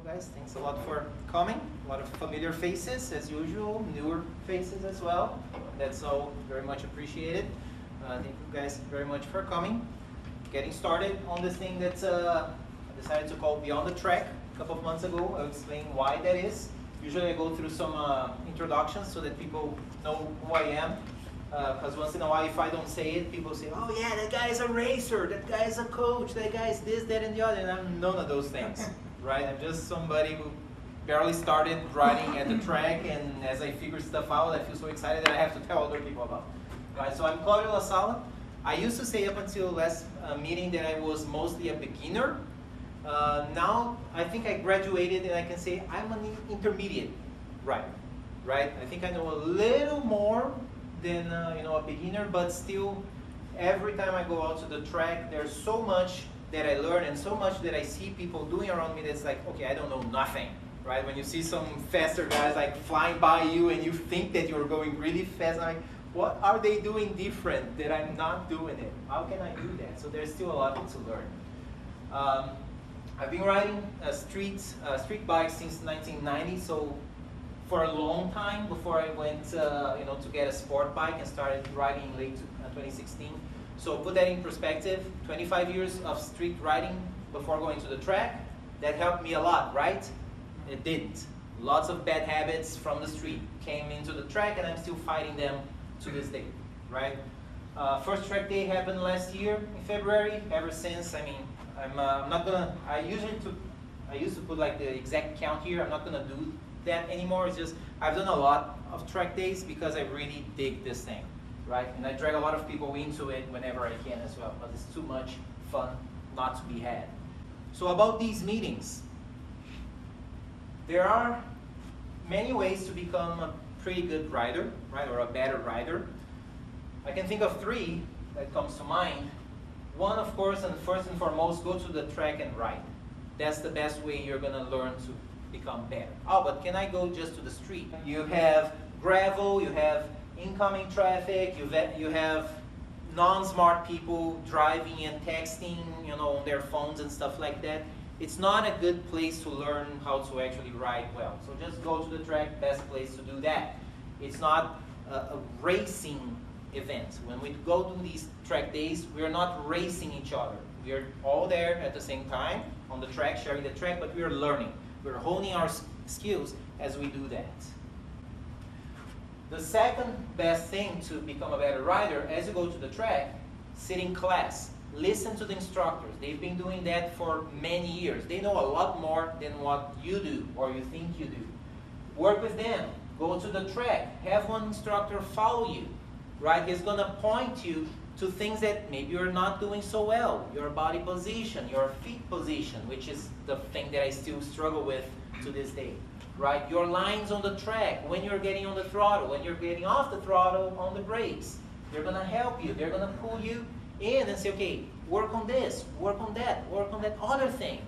guys. Thanks a lot for coming. A lot of familiar faces as usual, newer faces as well. That's all very much appreciated. Thank you guys very much for coming. Getting started on this thing that I decided to call Beyond the Track a couple of months ago. I'll explain why that is. Usually I go through some introductions so that people know who I am. Because once in a while, if I don't say it, people say, oh yeah, that guy is a racer, that guy is a coach, that guy is this, that, and the other, and I'm none of those things, right? I'm just somebody who barely started riding at the track, and as I figure stuff out, I feel so excited that I have to tell other people about it. Right, so I'm Claudio La Sala. I used to say up until last meeting that I was mostly a beginner. Now, I think I graduated and I can say I'm an intermediate rider, right? I think I know a little more than a beginner, but still, every time I go out to the track, there's so much that I learn and so much that I see people doing around me that's like, okay, I don't know nothing, right? When you see some faster guys like flying by you and you think that you're going really fast, I'm like, what are they doing different that I'm not doing it? How can I do that? So there's still a lot to learn. I've been riding street bikes since 1990, so for a long time before I went to get a sport bike and started riding in late 2016. So put that in perspective, 25 years of street riding before going to the track, that helped me a lot, right? It didn't. Lots of bad habits from the street came into the track and I'm still fighting them to this day, right? First track day happened last year in February. Ever since, I mean, I'm not gonna, I used to put like the exact count here. I'm not gonna do that anymore. It's just I've done a lot of track days because I really dig this thing, right? And I drag a lot of people into it whenever I can as well, but it's too much fun not to be had. So about these meetings, there are many ways to become a pretty good rider, right, or a better rider. I can think of three that comes to mind. One, of course, and first and foremost, go to the track and ride. That's the best way you're gonna learn to become better. Oh, but can I go just to the street? You have gravel, you have incoming traffic, you have non-smart people driving and texting, on their phones and stuff like that. It's not a good place to learn how to actually ride well. So just go to the track, best place to do that. It's not a racing event. When we go to these track days, we're not racing each other. We're all there at the same time on the track, sharing the track, but we're learning. We're honing our skills as we do that. The second best thing to become a better rider, as you go to the track, sit in class. Listen to the instructors. They've been doing that for many years. They know a lot more than what you do or you think you do. Work with them. Go to the track. Have one instructor follow you, right? He's going to point you to things that maybe you're not doing so well. Your body position, your feet position, which is the thing that I still struggle with to this day, right? Your lines on the track, when you're getting on the throttle, when you're getting off the throttle on the brakes. They're gonna help you. They're gonna pull you in and say, okay, work on this, work on that other thing.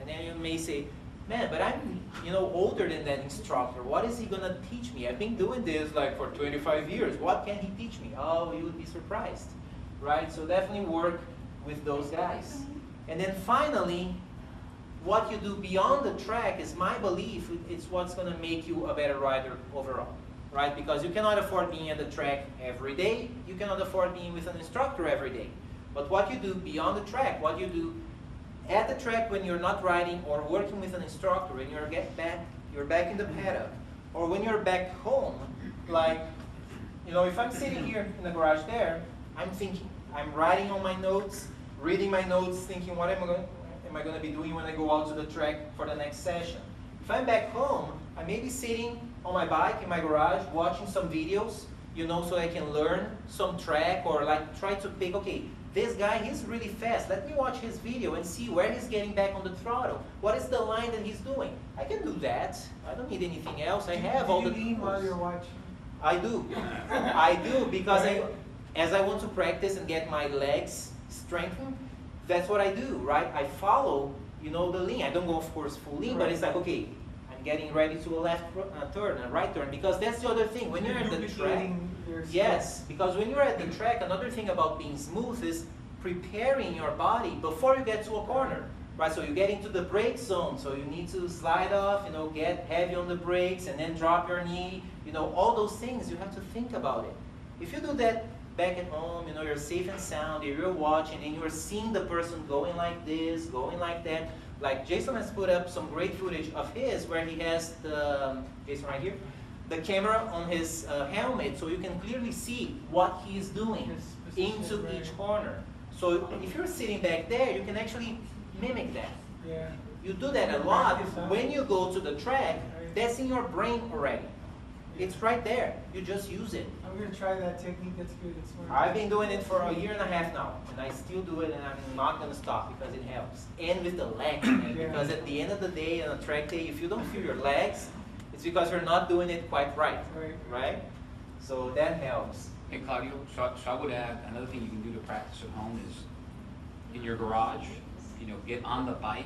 And then you may say, man, but I'm older than that instructor. What is he gonna teach me? I've been doing this like for 25 years. What can he teach me? Oh, you would be surprised. Right? So definitely work with those guys. And then finally, what you do beyond the track is my belief, it's what's going to make you a better rider overall. Right? Because you cannot afford being at the track every day. You cannot afford being with an instructor every day. But what you do beyond the track, what you do at the track when you're not riding or working with an instructor and you're back in the paddock, or when you're back home, like, if I'm sitting here in the garage there, I'm thinking, I'm writing on my notes, reading my notes, thinking what am I going to be doing when I go out to the track for the next session. If I'm back home, I may be sitting on my bike in my garage watching some videos, so I can learn some track or like try to pick, okay, this guy, he's really fast. Let me watch his video and see where he's getting back on the throttle. What is the line that he's doing? I can do that. I don't need anything else. I have all the tools. Do you lean while you're watching? I do. I do because as I want to practice and get my legs strengthened, that's what I do, right? I follow, the lean. I don't go, of course, full lean, but it's like, okay, I'm getting ready to a left turn, a right turn, because that's the other thing. When you're at the track, yes, because when you're at the track, another thing about being smooth is preparing your body before you get to a corner. right? So you get into the brake zone, so you need to slide off, you know, get heavy on the brakes and then drop your knee, you know, all those things, you have to think about it. If you do that back at home, you know, you're safe and sound, you're watching and you're seeing the person going like this, going like that. Like Jason has put up some great footage of his where he has the, Jason right here, the camera on his helmet so you can clearly see what he's doing into each corner. So if you're sitting back there, you can actually mimic that. Yeah. You do that a lot. When you go to the track, that's in your brain already. It's right there. You just use it. I'm going to try that technique. That's good. It's smart. I've been doing it for 1.5 years now, and I still do it, and I'm not going to stop because it helps. And with the legs, man, because at the end of the day, on a track day, if you don't feel your legs, it's because you're not doing it quite right, right? So that helps. Hey Claudio, so I would add, another thing you can do to practice at home is in your garage, you know, get on the bike,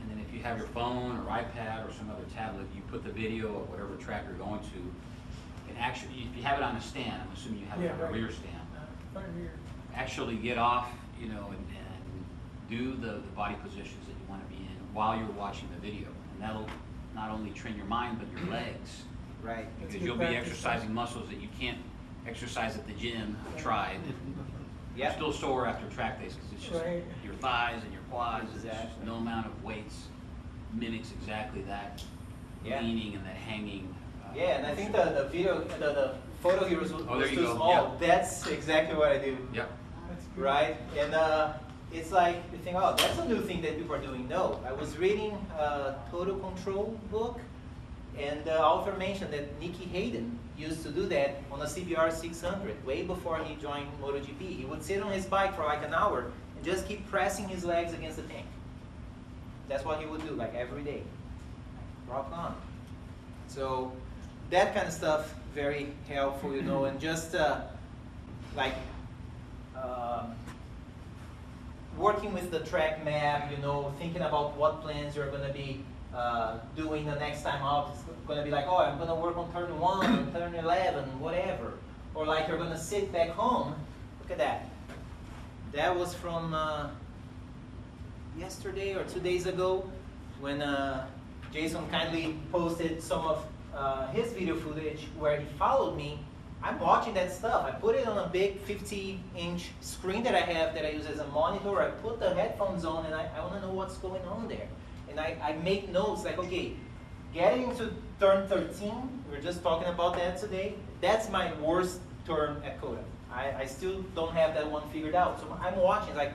and then if you have your phone or iPad or some other tablet, you put the video of whatever track you're going to, and actually, if you have it on a stand, I'm assuming you have it on a rear stand, actually get off, you know, and do the body positions that you want to be in while you're watching the video, and that'll not only train your mind, but your legs. Right. Because you'll be exercising muscles that you can't exercise at the gym. I've tried. You're still sore after track days because it's just your thighs and your quads. Exactly. No amount of weights mimics exactly that leaning and that hanging. Yeah, and I think the video, the photo here was too small. Yep. That's exactly what I do. Yep. Right? And it's like, you think, oh, that's a new thing that people are doing. No, I was reading a Total Control book, and the author mentioned that Nicky Hayden used to do that on a CBR 600, way before he joined MotoGP. He would sit on his bike for like an hour and just keep pressing his legs against the tank. That's what he would do, like every day. Rock on. So that kind of stuff, very helpful, you know, and just working with the track map, you know, thinking about what plans you're going to be doing the next time out. It's going to be like, oh, I'm going to work on turn 1, turn 11, whatever. Or like you're going to sit back home. Look at that. That was from yesterday or 2 days ago when Jason kindly posted some of his video footage where he followed me. I'm watching that stuff. I put it on a big 50-inch screen that I have that I use as a monitor. I put the headphones on and I want to know what's going on there. And I make notes like, okay, getting into turn 13, we were just talking about that today. That's my worst turn at COTA. I still don't have that one figured out. So I'm watching like,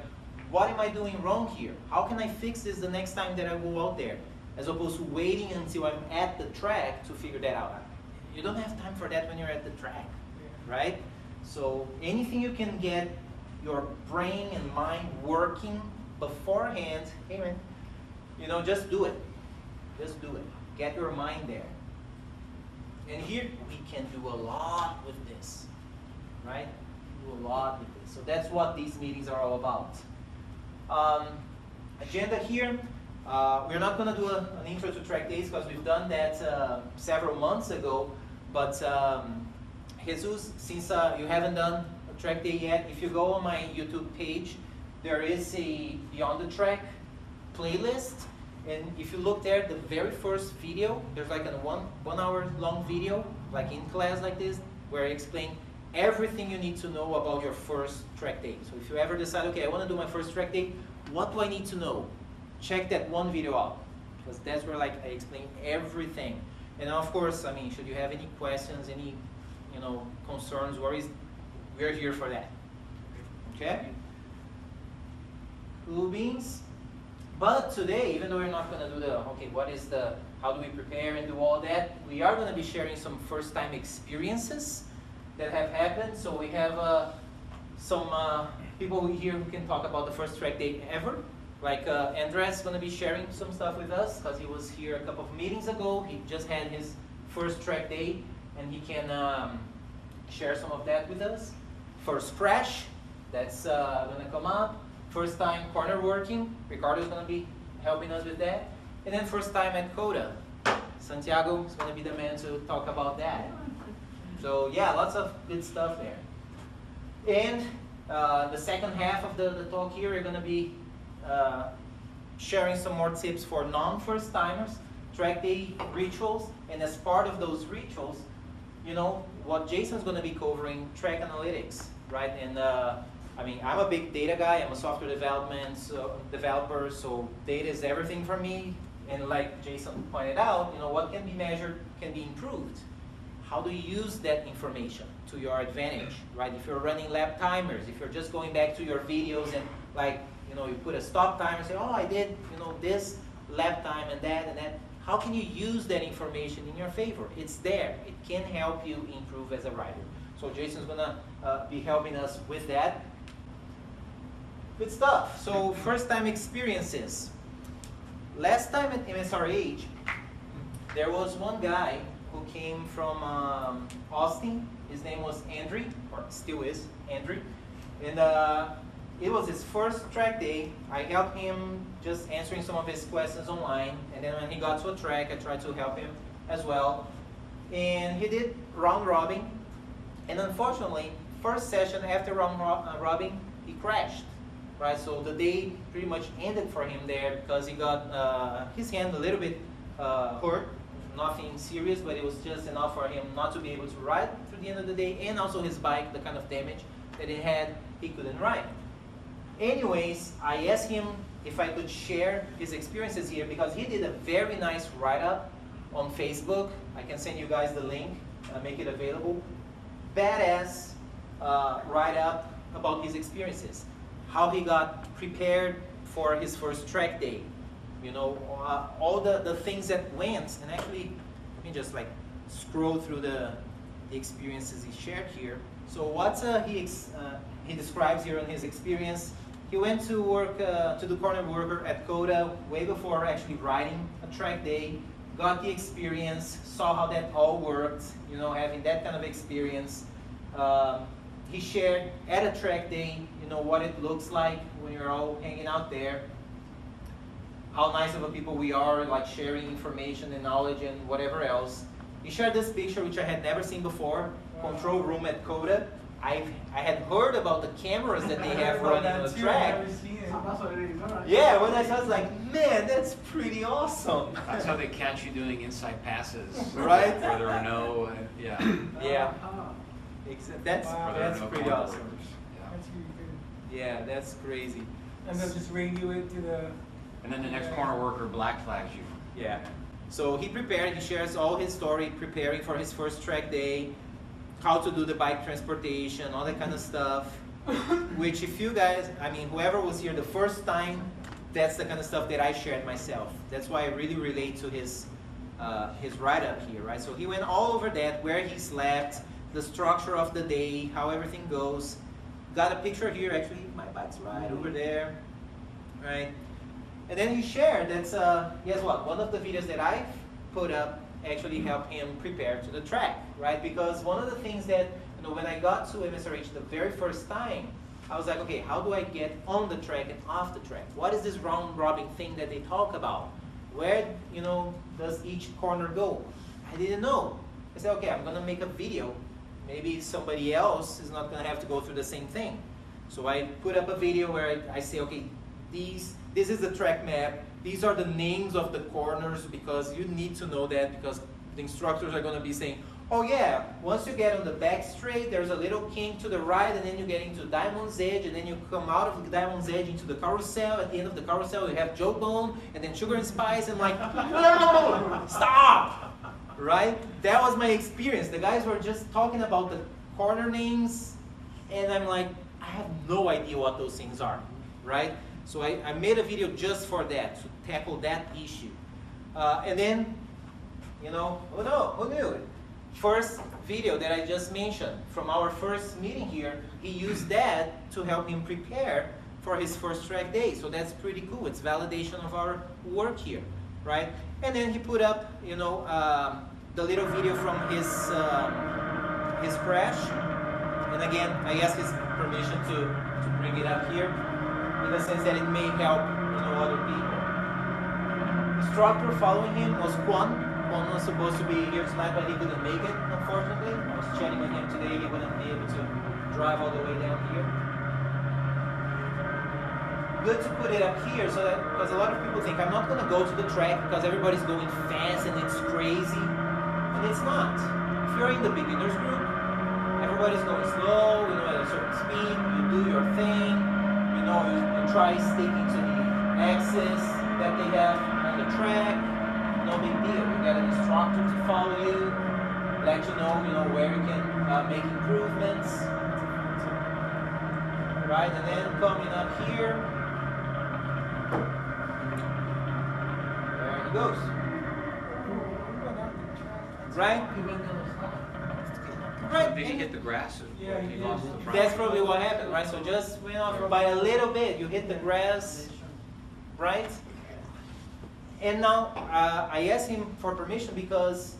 what am I doing wrong here? How can I fix this the next time that I go out there? As opposed to waiting until I'm at the track to figure that out. You don't have time for that when you're at the track, right? So anything you can get your brain and mind working beforehand, hey man, you know, just do it. Just do it. Get your mind there. And here we can do a lot with this, right? Do a lot with this. So that's what these meetings are all about. Agenda here. We're not going to do an intro to track days because we've done that several months ago. But Jesus, since you haven't done a track day yet, if you go on my YouTube page, there is a Beyond the Track playlist. And if you look there, the very first video, there's like a one hour long video, like in class like this, where I explain everything you need to know about your first track day. So if you ever decide, okay, I want to do my first track day, what do I need to know? Check that one video out, because that's where like I explain everything. And of course, I mean, should you have any questions, any, you know, concerns, worries, we're here for that. Okay? Cool beans. But today, even though we're not going to do the, okay, what is the, how do we prepare and do all that, we are going to be sharing some first-time experiences that have happened. So we have some people here who can talk about the first track day ever. Like Andres is going to be sharing some stuff with us because he was here a couple of meetings ago. He just had his first track day and he can share some of that with us. First crash, that's going to come up. First time corner working, Ricardo is going to be helping us with that. And then first time at COTA, Santiago is going to be the man to talk about that. So yeah, lots of good stuff there. And the second half of the talk here, we're going to be sharing some more tips for non-first timers, track day rituals, and as part of those rituals, you know, what Jason's going to be covering, track analytics, right? And I mean, I'm a big data guy. I'm a software developer, so data is everything for me. And like Jason pointed out, you know, what can be measured can be improved. How do you use that information to your advantage, right? If you're running lap timers, if you're just going back to your videos and like, you know, you put a stop timer and say, oh, I did, you know, this lap time and that. How can you use that information in your favor? It's there. It can help you improve as a rider. So Jason's gonna be helping us with that. Good stuff. So first time experiences. Last time at MSRH, there was one guy who came from Austin. His name was Andrew, or still is Andrew. And it was his first track day. I helped him just answering some of his questions online. And then when he got to a track, I tried to help him as well. And he did round robin. And unfortunately, first session after round robin, he crashed. Right, so the day pretty much ended for him there because he got his hand a little bit hurt. Nothing serious, but it was just enough for him not to be able to ride through the end of the day, and also his bike, the kind of damage that it had, he couldn't ride. Anyways, I asked him if I could share his experiences here because he did a very nice write-up on Facebook. I can send you guys the link, make it available. Badass write-up about his experiences. How he got prepared for his first track day. You know, all the things that went, and actually, let me just like scroll through the experiences he shared here. So what he describes here in his experience, he went to work, to the corner worker at COTA way before actually riding a track day, got the experience, saw how that all worked, you know, having that kind of experience. He shared at a track day, you know, what it looks like when you're all hanging out there. How nice of a people we are, like sharing information and knowledge and whatever else. He shared this picture, which I had never seen before, control room at COTA. I had heard about the cameras that they have running on the track. Yeah, when I saw it, I was like, man, that's pretty awesome. That's how they catch you doing inside passes. Right? Where there are no, yeah. Yeah. That's no pretty corner awesome. workers. Yeah. That's really good. Yeah, that's crazy. And they'll just radio it to the... And then the next corner worker black flags you. Yeah. So he prepared, he shares all his story preparing for his first track day, how to do the bike transportation, all that kind of stuff. Which if you guys, I mean, whoever was here the first time, that's the kind of stuff that I shared myself. That's why I really relate to his write-up here, right? So he went all over that, where he slept, the structure of the day, how everything goes. Got a picture here, actually, my bike's right over there, right? And then he shared that's, guess what, one of the videos that I've put up actually helped him prepare to the track, right? Because one of the things that, you know, when I got to MSRH the very first time, I was like, okay, how do I get on the track and off the track? What is this round robin thing that they talk about? Where, you know, does each corner go? I didn't know. I said, okay, I'm gonna make a video. Maybe somebody else is not gonna have to go through the same thing. So I put up a video where I say, okay, this is the track map. These are the names of the corners because you need to know that because the instructors are gonna be saying, oh yeah, once you get on the back straight, there's a little kink to the right, and then you get into Diamond's Edge, and then you come out of the Diamond's Edge into the carousel. At the end of the carousel, you have Joe Bone, and then Sugar and Spice, and like, no, stop! Right? That was my experience. The guys were just talking about the corner names, and I'm like, I have no idea what those things are, right? So I made a video just for that, to tackle that issue. And then, you know, oh no, who knew it? First video that I just mentioned from our first meeting here, he used that to help him prepare for his first track day. So that's pretty cool. It's validation of our work here, right? And then he put up, you know, the little video from his crash. And again, I asked his permission to bring it up here in the sense that it may help, you know, other people. Instructor following him was Quan. Quan was supposed to be here tonight, but he couldn't make it, unfortunately. I was chatting with him today. He wouldn't be able to drive all the way down here. good to put it up here so that, because a lot of people think I'm not going to go to the track because everybody's going fast and it's crazy, and it's not. If you're in the beginners group, everybody's going slow, you know, at a certain speed, you do your thing, you know, you try sticking to the axis that they have on the track, no big deal. You got an instructor to follow you, let you know where you can make improvements, right? And then coming up here, there he goes, right? Right. Did he hit the grass? Yeah, He he lost did. the front? That's probably what happened, right? So just went off by a little bit. You hit the grass, right? And now I asked him for permission because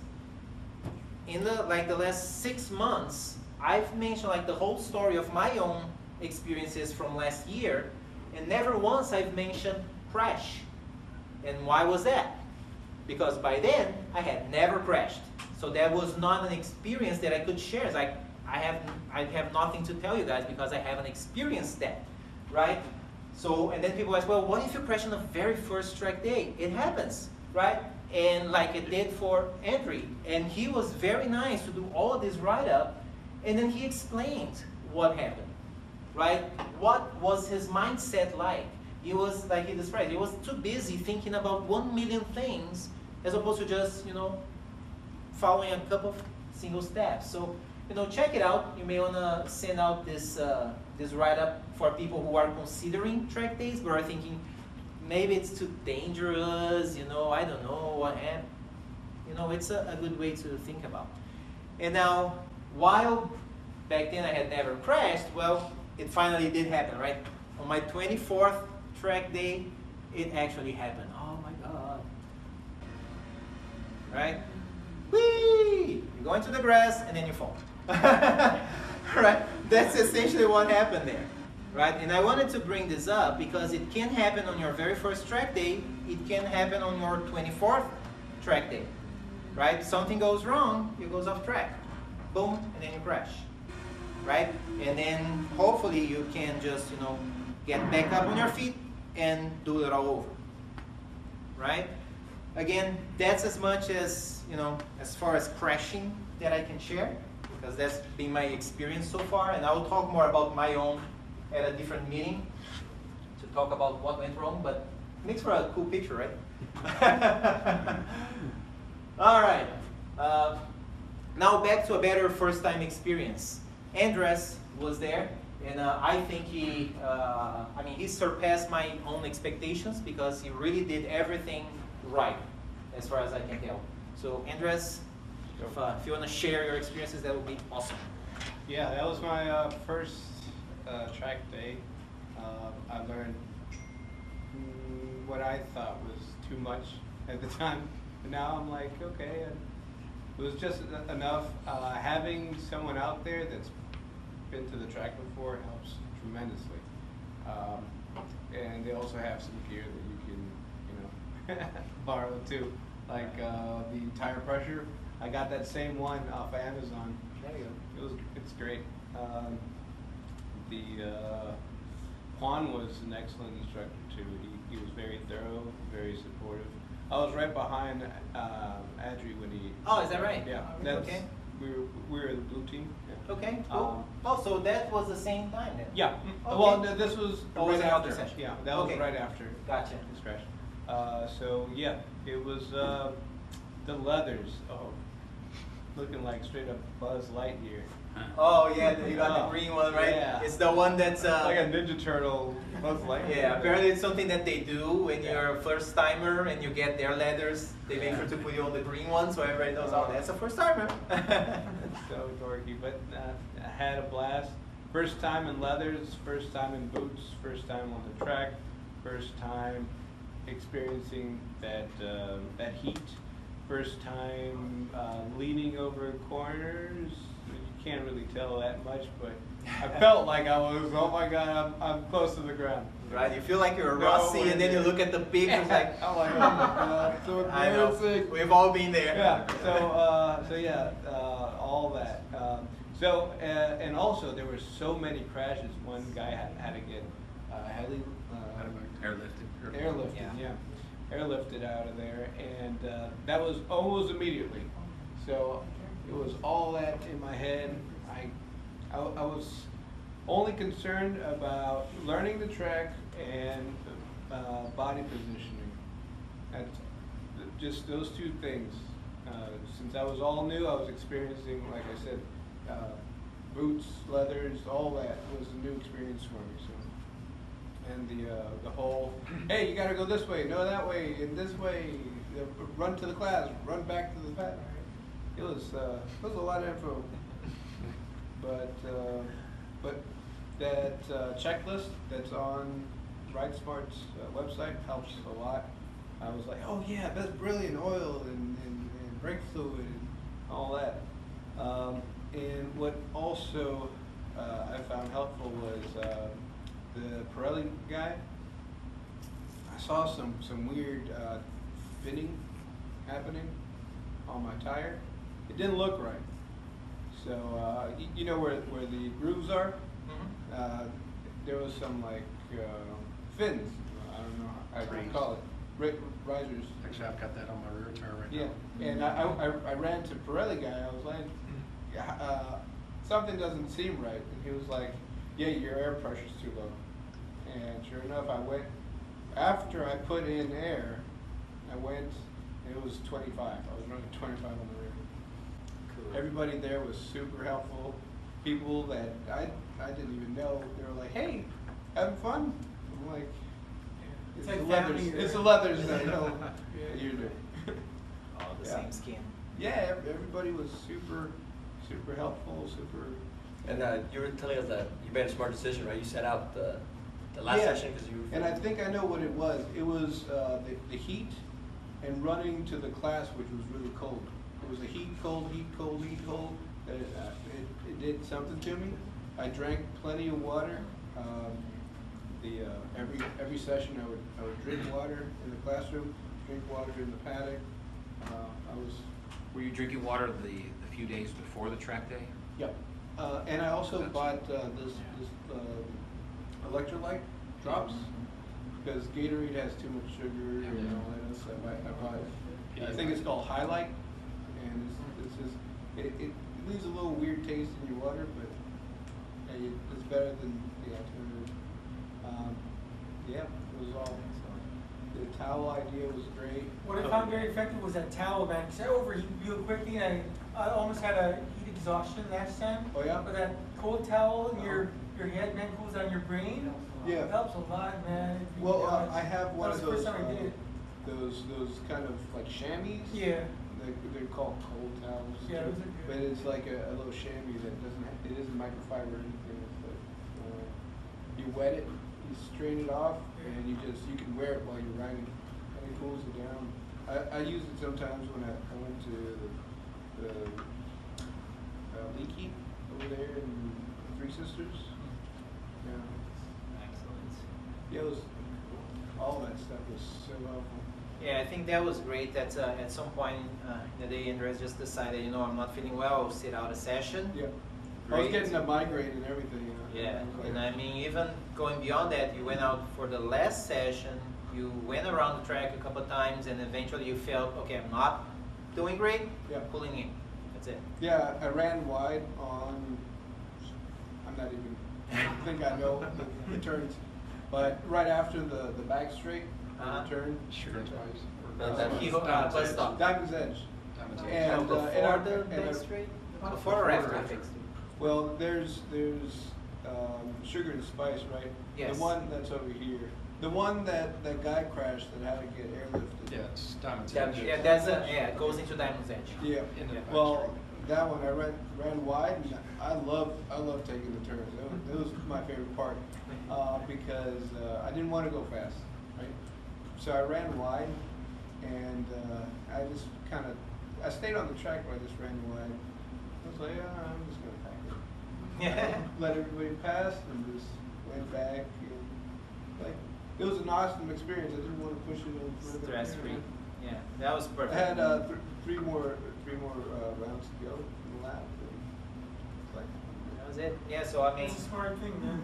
in the last 6 months, I've mentioned like the whole story of my own experiences from last year, and never once I've mentioned crash. And why was that? Because by then I had never crashed. So that was not an experience that I could share. It's like I have nothing to tell you guys because I haven't experienced that, right? So, and then people ask, well, what if you crash on the very first track day? It happens, right? And like it did for Andrew. And he was very nice to do all of this write-up, and then he explained what happened, right? What was his mindset like? He was, like he described, he was too busy thinking about 1 million things as opposed to just, following a couple of single steps. So, check it out. You may want to send out this this write-up for people who are considering track days, but are thinking maybe it's too dangerous. I don't know what happened. It's a good way to think about. And now, while back then I had never crashed, well, it finally did happen, right? On my 24th track day, it actually happened. Oh my God! Right? Whee! You go into the grass and then you fall. Right? That's essentially what happened there. Right? And I wanted to bring this up because it can happen on your very first track day. It can happen on your 24th track day. Right? Something goes wrong, you goes off track. Boom, and then you crash. Right? And then hopefully you can just, get back up on your feet and do it all over. Right? Again, that's as much as, as far as crashing that I can share, because that's been my experience so far, and I will talk more about my own at a different meeting to talk about what went wrong, but it makes for a cool picture, right? All right. Now back to a better first-time experience. Andres was there, and I think he surpassed my own expectations because he really did everything right, as far as I can tell. So, Andres, if you want to share your experiences, that would be awesome. Yeah, that was my first track day. I learned what I thought was too much at the time, but now I'm like, okay, it was just enough. Having someone out there that's been to the track before helps tremendously. And they also have some gear that you can, borrow too, like the tire pressure. I got that same one off of Amazon. There you go. It's great. Juan was an excellent instructor too. He was very thorough, very supportive. I was right behind Adri when he. Oh, is that right? Yeah. That's, Okay. We were the blue team. Yeah. Okay, cool. So that was the same time then? Yeah. Okay. Well, this was Oh, right was another after. session. Yeah, that Okay. was right after. Gotcha. His crash. So yeah, it was the leathers. Oh, looking like straight up Buzz Lightyear. Oh yeah, you got the green one, right? Yeah. It's the one that's Like a Ninja Turtle Buzz Lightyear. yeah, apparently it's something that they do when you're a first timer and you get their leathers. They make sure to put you on the green one so everybody knows, oh, that's a first timer. So dorky, but I had a blast. First time in leathers, first time in boots, first time on the track, first time experiencing that heat, first time leaning over corners. You can't really tell that much, but I felt like I was, oh my God, I'm close to the ground. Right, you feel like you're No rusty, and then you idea. look at the pictures like, I'm like, oh my God, so I know, embarrassing. we've all been there. Yeah. So yeah, all that. And also there were so many crashes. One guy had to get highly airlifted, yeah. Airlifted out of there, and that was almost immediately. So it was all that in my head. I was only concerned about learning the track and body positioning. That's just those two things. Since I was all new, I was experiencing, like I said, boots, leathers, all that was a new experience for me. So, and the whole, hey, you got to go this way, no that way, and this way, run to the class, run back to the pad. It was a lot of info. But that checklist that's on RideSmart's website helps a lot. I was like, oh yeah, that's brilliant, oil and brake fluid and all that. And what also I found helpful was the Pirelli guy. I saw some weird fitting happening on my tire. It didn't look right. So you know where the grooves are? Mm-hmm. There was some like fins. I don't know how you call it. Risers. Actually, I've got that on my rear tire right Yeah, now. and I ran to Pirelli guy. I was like, something doesn't seem right, and he was like, yeah, your air pressure's too low. And sure enough, I went after I put in air. I went. It was 25. I was running 25 on the rear. Cool. Everybody there was super helpful. People that I didn't even know. They were like, hey, having fun? I'm like, It's the like leathers. family, It's the right? leathers that know you're doing. All the Yeah. same skin. Yeah, everybody was super helpful, super. And you were telling us that you made a smart decision, right? You set out the last Yeah. session because you were. And I think I know what it was. It was the heat and running to the class, which was really cold. It was a heat, cold, heat, cold, heat, cold. It did something to me. I drank plenty of water. Every session I would drink water in the classroom, drink water in the paddock. Were you drinking water the few days before the track day? Yep. And I also bought this electrolyte drops because Gatorade has too much sugar and all that other stuff. I bought it. I think it's called Highlight, and it's just it leaves a little weird taste in your water, but it's better than the alternative. Yeah, it was all. The towel idea was great. What I found very effective was that towel, man, because I overheated real quickly and I almost had a heat exhaustion last time. Oh yeah? But that cold towel in your head, man, cools down your brain. Yeah. It helps a lot, man. It really Well, does. I have one That of was those the first time I did it. those kind of like chamois. Yeah. They're called cold towels. Yeah, those are good. But it's like a little chamois that it isn't microfiber or anything. It's like, you wet it, you strain it off, and you can wear it while you're riding, and it cools it down. I use it sometimes when I went to the Leaky over there in Three Sisters. Yeah. Excellent. Yeah, it was, all that stuff was so helpful. Yeah, I think that was great that at some point in the day, Andres just decided, I'm not feeling well, I'll sit out a session. Yeah. I was Great. getting a migraine and everything. Yeah, I was like, and I mean, even going beyond that, you went out for the last session, you went around the track a couple of times, and eventually you felt, okay, I'm not doing great, Yeah. pulling in. That's it. Yeah, I ran wide on, I'm not even, I think I know the turns, but right after the back straight, the turn. Sugar and spice. Bus stop. Diamond's Edge. Diamond's Edge. And, Before and the I- back straight? Before or after? Well, there's Sugar and Spice, right? Yes. The one that's over here. The one that guy crashed that had to get airlifted. Yeah, it's Diamond's Yeah, Edge. it goes into Diamond's Edge. Yeah. Into the back Well, street. that one I ran wide, and I love taking the turns. It was my favorite part because I didn't want to go fast, right? So I ran wide, and I just I stayed on the track, but I just ran wide. I was like, I'm just gonna pack it. Yeah. Let everybody pass, and just went back. And, like, it was an awesome experience. I didn't want to push it any further. Stress free. Yeah, that was I perfect. had three more rounds to go in the lap. And it's like, That was it. Yeah, so I mean, It's a smart thing, man.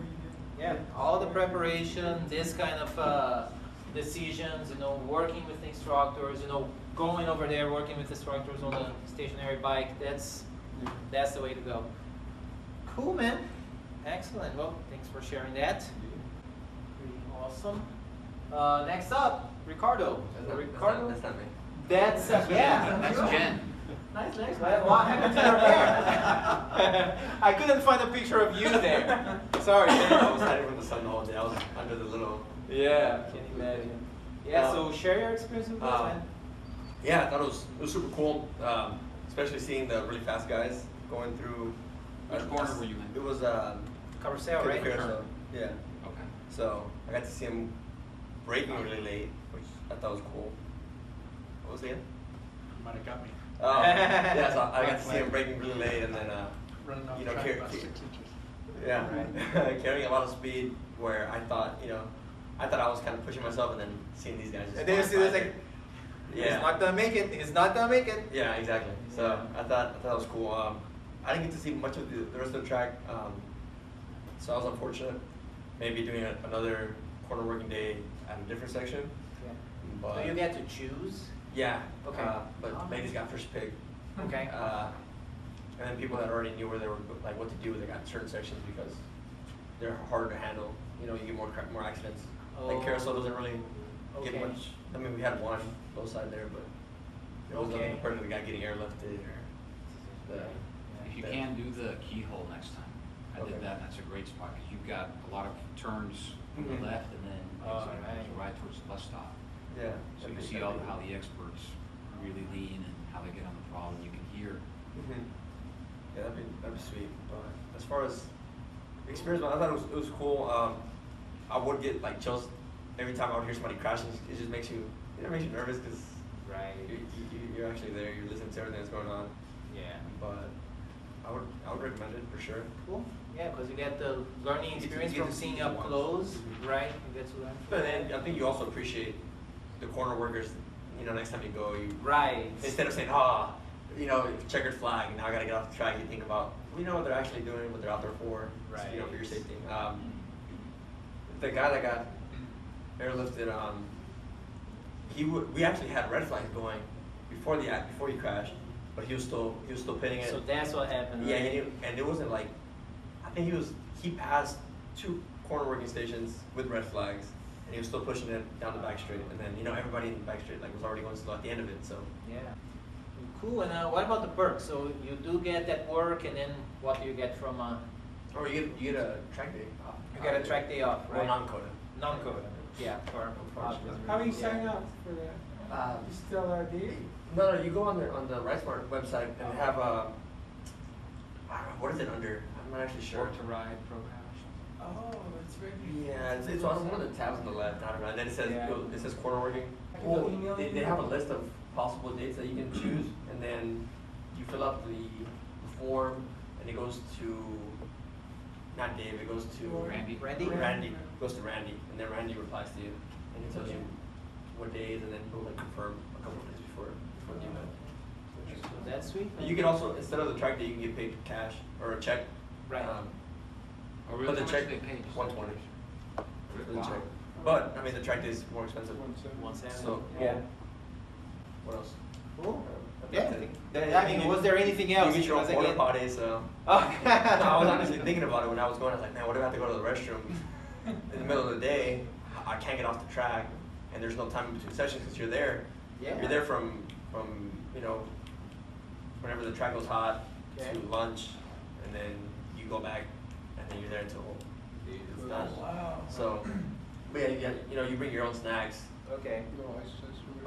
Yeah, all the preparation, this kind of decisions, working with instructors, going over there, working with instructors on a stationary bike, that's the way to go. Cool, man. Excellent. Well, thanks for sharing that. Pretty awesome. Next up, Ricardo. Ricardo. That's not me. That's yeah. That's Jen. Nice legs, man. What happened to your hair? I couldn't find a picture of you there. Sorry. I was hiding from the sun the whole day. I was under the little. Yeah, can you imagine? Yeah, so share your experience with us, man. Yeah, I thought it was super cool, especially seeing the really fast guys going through. Which corner were you in? It was Carousel, right? Carousel. Yeah. Okay. So I got to see him braking really late, which I thought was cool. What was it again? You might have got me. Oh, yeah. So I got to see him braking really late, and then Running off you the know, track about 6 inches. yeah, carrying a lot of speed. Where I thought, I thought I was kind of pushing myself, and then seeing these guys. Just And then you see flying this by. like, Yeah. he's not gonna make it. He's not gonna make it. Yeah, exactly. So Yeah. I thought it was cool. I didn't get to see much of the rest of the track, so I was unfortunate. Maybe doing another corner working day at a different section. Yeah. But So you get to choose. yeah. Okay. But ladies got first pick. Okay. And then people that already knew where they were, like what to do, they got certain sections because they're harder to handle. You get more accidents. Like carousel doesn't really get Okay. much. I mean, we had one low side there, but it was nothing Okay. compared to the guy getting airlifted or the. If you can, do the keyhole next time. I Okay. did that, and that's a great spot, because you've got a lot of turns from Mhm. the left, and then Oh, it's right. a right towards the bus stop. Yeah. So you that'd be- see that'd be how cool. the experts really lean and how they get on the problem. You can hear. Mhm. Yeah, that'd be sweet. But as far as experience, I thought it was cool. I would get like chills every time I would hear somebody crashing. It just makes you, makes you nervous because Right. you're actually there. You're listening to everything that's going on. Yeah. But I would recommend it for sure. Cool. Yeah, because you get the learning You get to- experience you get from to see seeing it up once. close, Mhm. right? You get to learn. But then I think you also appreciate the corner workers. Next time you go, Right. instead of saying, checkered flag, now I gotta get off the track, you think about, what they're actually doing, what they're out there for, Right. for your safety. The guy that got airlifted, we actually had red flags going before he crashed, but he was still pitting it. So that's what happened. Yeah, right? and it wasn't like, I think he passed 2 corner working stations with red flags, and he was still pushing it down the back straight, and then everybody in the back straight was already going slow at the end of it. So Yeah. Cool. And what about the perks? So you do get that work, and then what do you get from? or you get a track day off. You get a track day off, Or right? non-COTA. Non-COTA. Yeah. For How do you sign up for that? You still date? No, you go on the RideSmart website and have what is it under? I'm not actually sure. Work to ride program or something. Oh, that's right. Yeah, it's on one of the tabs on the left. I don't know. And then it says Yeah. it says corner working. I can go email They you? have a list of possible dates that you can choose, and then you fill out the form, and it goes to not Dave. It goes to Randy? Randy goes to Randy, and then Randy replies to you, and he tells you what days, and then he'll confirm a couple of days before the event. So that's sweet. You can also, instead of the track day, you can get paid cash or a check. Right. Oh, really? But the How much check, do they pay? Just 120 for the Wow. check. But I mean, the track day is more expensive. 170. So Yeah. what else? Cool. That's Yeah. it. I mean, was there anything else? You get your own Because porta again- potty, so. Oh. No, I was honestly thinking about it when I was going. I was like, man, what if I have to go to the restroom in the middle of the day? I can't get off the track, and there's no time in between sessions because you're there. Yeah. You're there from whenever the track goes hot Okay. to lunch, and then you go back, and then you're there until it's done. Wow. So, but yeah, you bring your own snacks, Okay.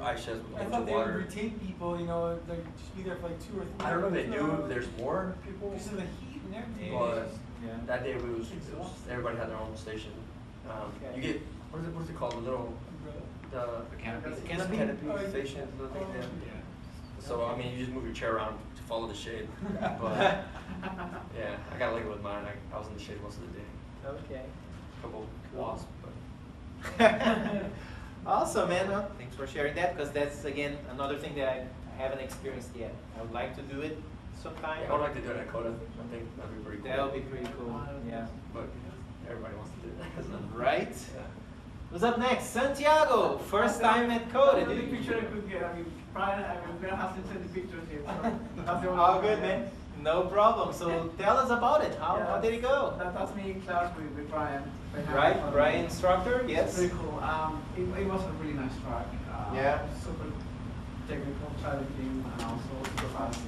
ice chests with a I bunch thought of they would water. retain people, like just be there for like 2 or 3 I don't know if they hours. do. There's more people. Because of the heat and everything. But Yeah. that day it was everybody had their own station. Okay. You get what's it called? The little The canopy? The canopy? Oh, yeah. station. Oh, Yeah. So I mean, you just move your chair around to follow the shade. But yeah, I got lucky with mine. I was in the shade most of the day. Okay. Couple Cool. wasps, but Awesome, man. Well, thanks for sharing that, because that's again another thing that I haven't experienced yet. I would like to do it sometime. I would like to do it at COTA. I think that'd be pretty cool. That would be pretty cool. Yeah. But everybody wants to do that. So, Right? Yeah. What's up next? Santiago, first time at COTA. The only picture I could get, I mean, Brian, we're gonna have to send the pictures here. So that's the only All picture good, I man. got. No problem. So tell us about it. How did it go? That's me in class with Brian. Right, Brian instructor, It's yes. pretty cool. It was a really nice track. Yeah. Super technical, challenging, and also super fast.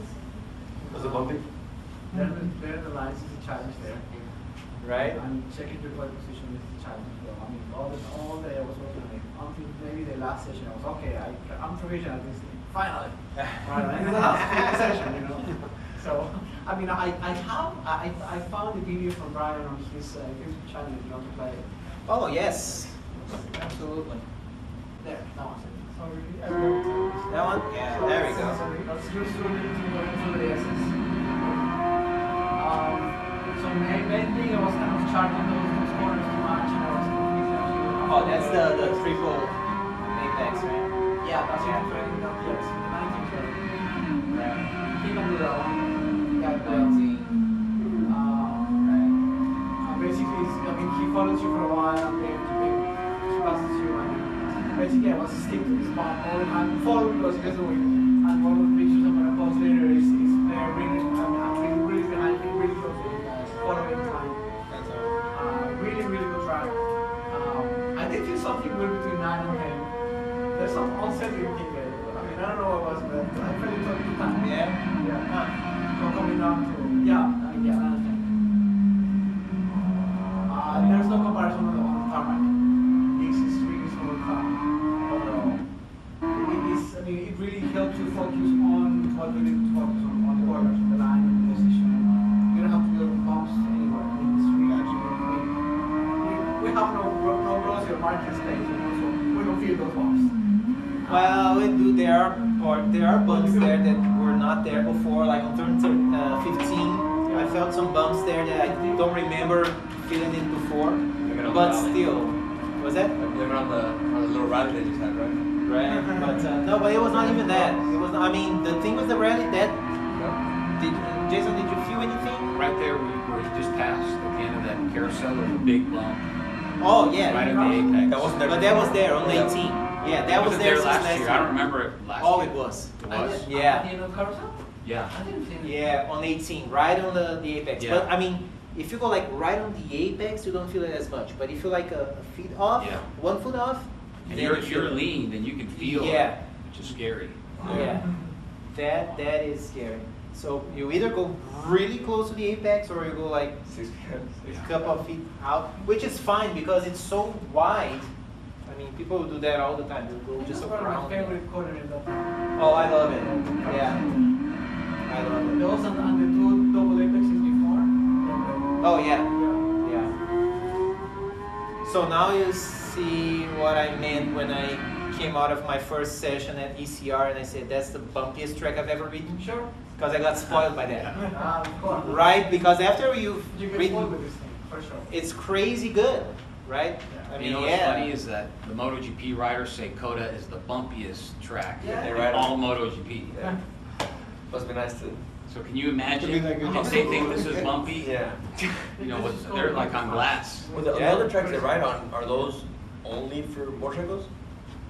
Was it bumpy? There the lines is a challenge there. Right? And checking your pole position is a challenge as well. I mean, all day I was working on it. Until maybe the last session, I was okay. I'm proficient at this thing. Finally. Right. And the last session, you know. So, I mean, I found the video from Brian on his YouTube channel, you know, to play. Oh, yes. Absolutely. There, that was it. Sorry. That one? Yeah, there we go. Let's just do it to the essence. So main thing I was kind of charging those corners too much, and I was confused. Oh, that's the triple apex, right? Yeah, that's Yeah. what I'm training down here. So the 19 training. Right. Keep on the road. Yeah, 19. basically, I mean, he follows you for a while, and then he passes you, and basically I was stick to this spot all the time, following what he was doing. And one of the pictures I'm gonna post later is there really, I'm really behind him, really close to him, following time. That's all. Really good track. I did feel something weird between 9 and 10. There's some unsettling thing there. I mean, I don't know what it was, but I felt it took time. Yeah? Yeah. Coming down to, yeah, 9 and 10. There's no comparison on the tarmac. This is really smooth car overall. I mean, it really helps you focus on what you need to focus on the corners, the line, the position. You don't have to deal with bumps anywhere. I mean, it's really we have no rosy or marking space, you know, so we don't feel those bumps. Well, we do. There are bumps there that were not there before. Like on turn 15, I felt some bumps there that I don't remember feeling it before. But still, was that? They were on the little rally they just had, right? Right. But no, but it was not even that. It was. I mean, the thing with the rally that. Jason, did you feel anything? Right there where you just passed at the end of that carousel, there's a big bump Oh yeah. right at the apex. That wasn't there. But that was there on Yeah. 18. Yeah, that was Wasn't there last since year. I don't remember it last Oh, year. it was. It was? At Yeah. the end of the carousel? Yeah. I didn't think Yeah, on 18, right on the apex. Yeah. But I mean, if you go like right on the apex, you don't feel it as much. But if you're like a feet off, Yeah. 1 foot off, And then you're you feel it. lean, then you can feel it, Yeah. which is scary. Yeah, that is scary. So you either go really close to the apex or you go like 6 a couple of feet out, which is fine because it's so wide. I mean, people do that all the time. They go Just just one of my around. favorite corner in that. Oh, I love it. Yeah, I love it. Those and the two double apexes before. Oh yeah. Yeah. Yeah. So now you see what I meant when I came out of my first session at ECR and I said that's the bumpiest track I've ever ridden. Sure. Because I got spoiled by that. Of course. Right? Because after you've You get spoiled ridden, with this thing, for sure. it's crazy good, right? I You mean, know what's yeah. funny is that the MotoGP riders say COTA is the bumpiest track Yeah. in They're right all on. MotoGP. Yeah. Must be nice to. So can you imagine Could be like a- if they think this is bumpy? Yeah. You know, they're like on glass. Well, the Yeah. other tracks they ride on, are those only for motorcycles?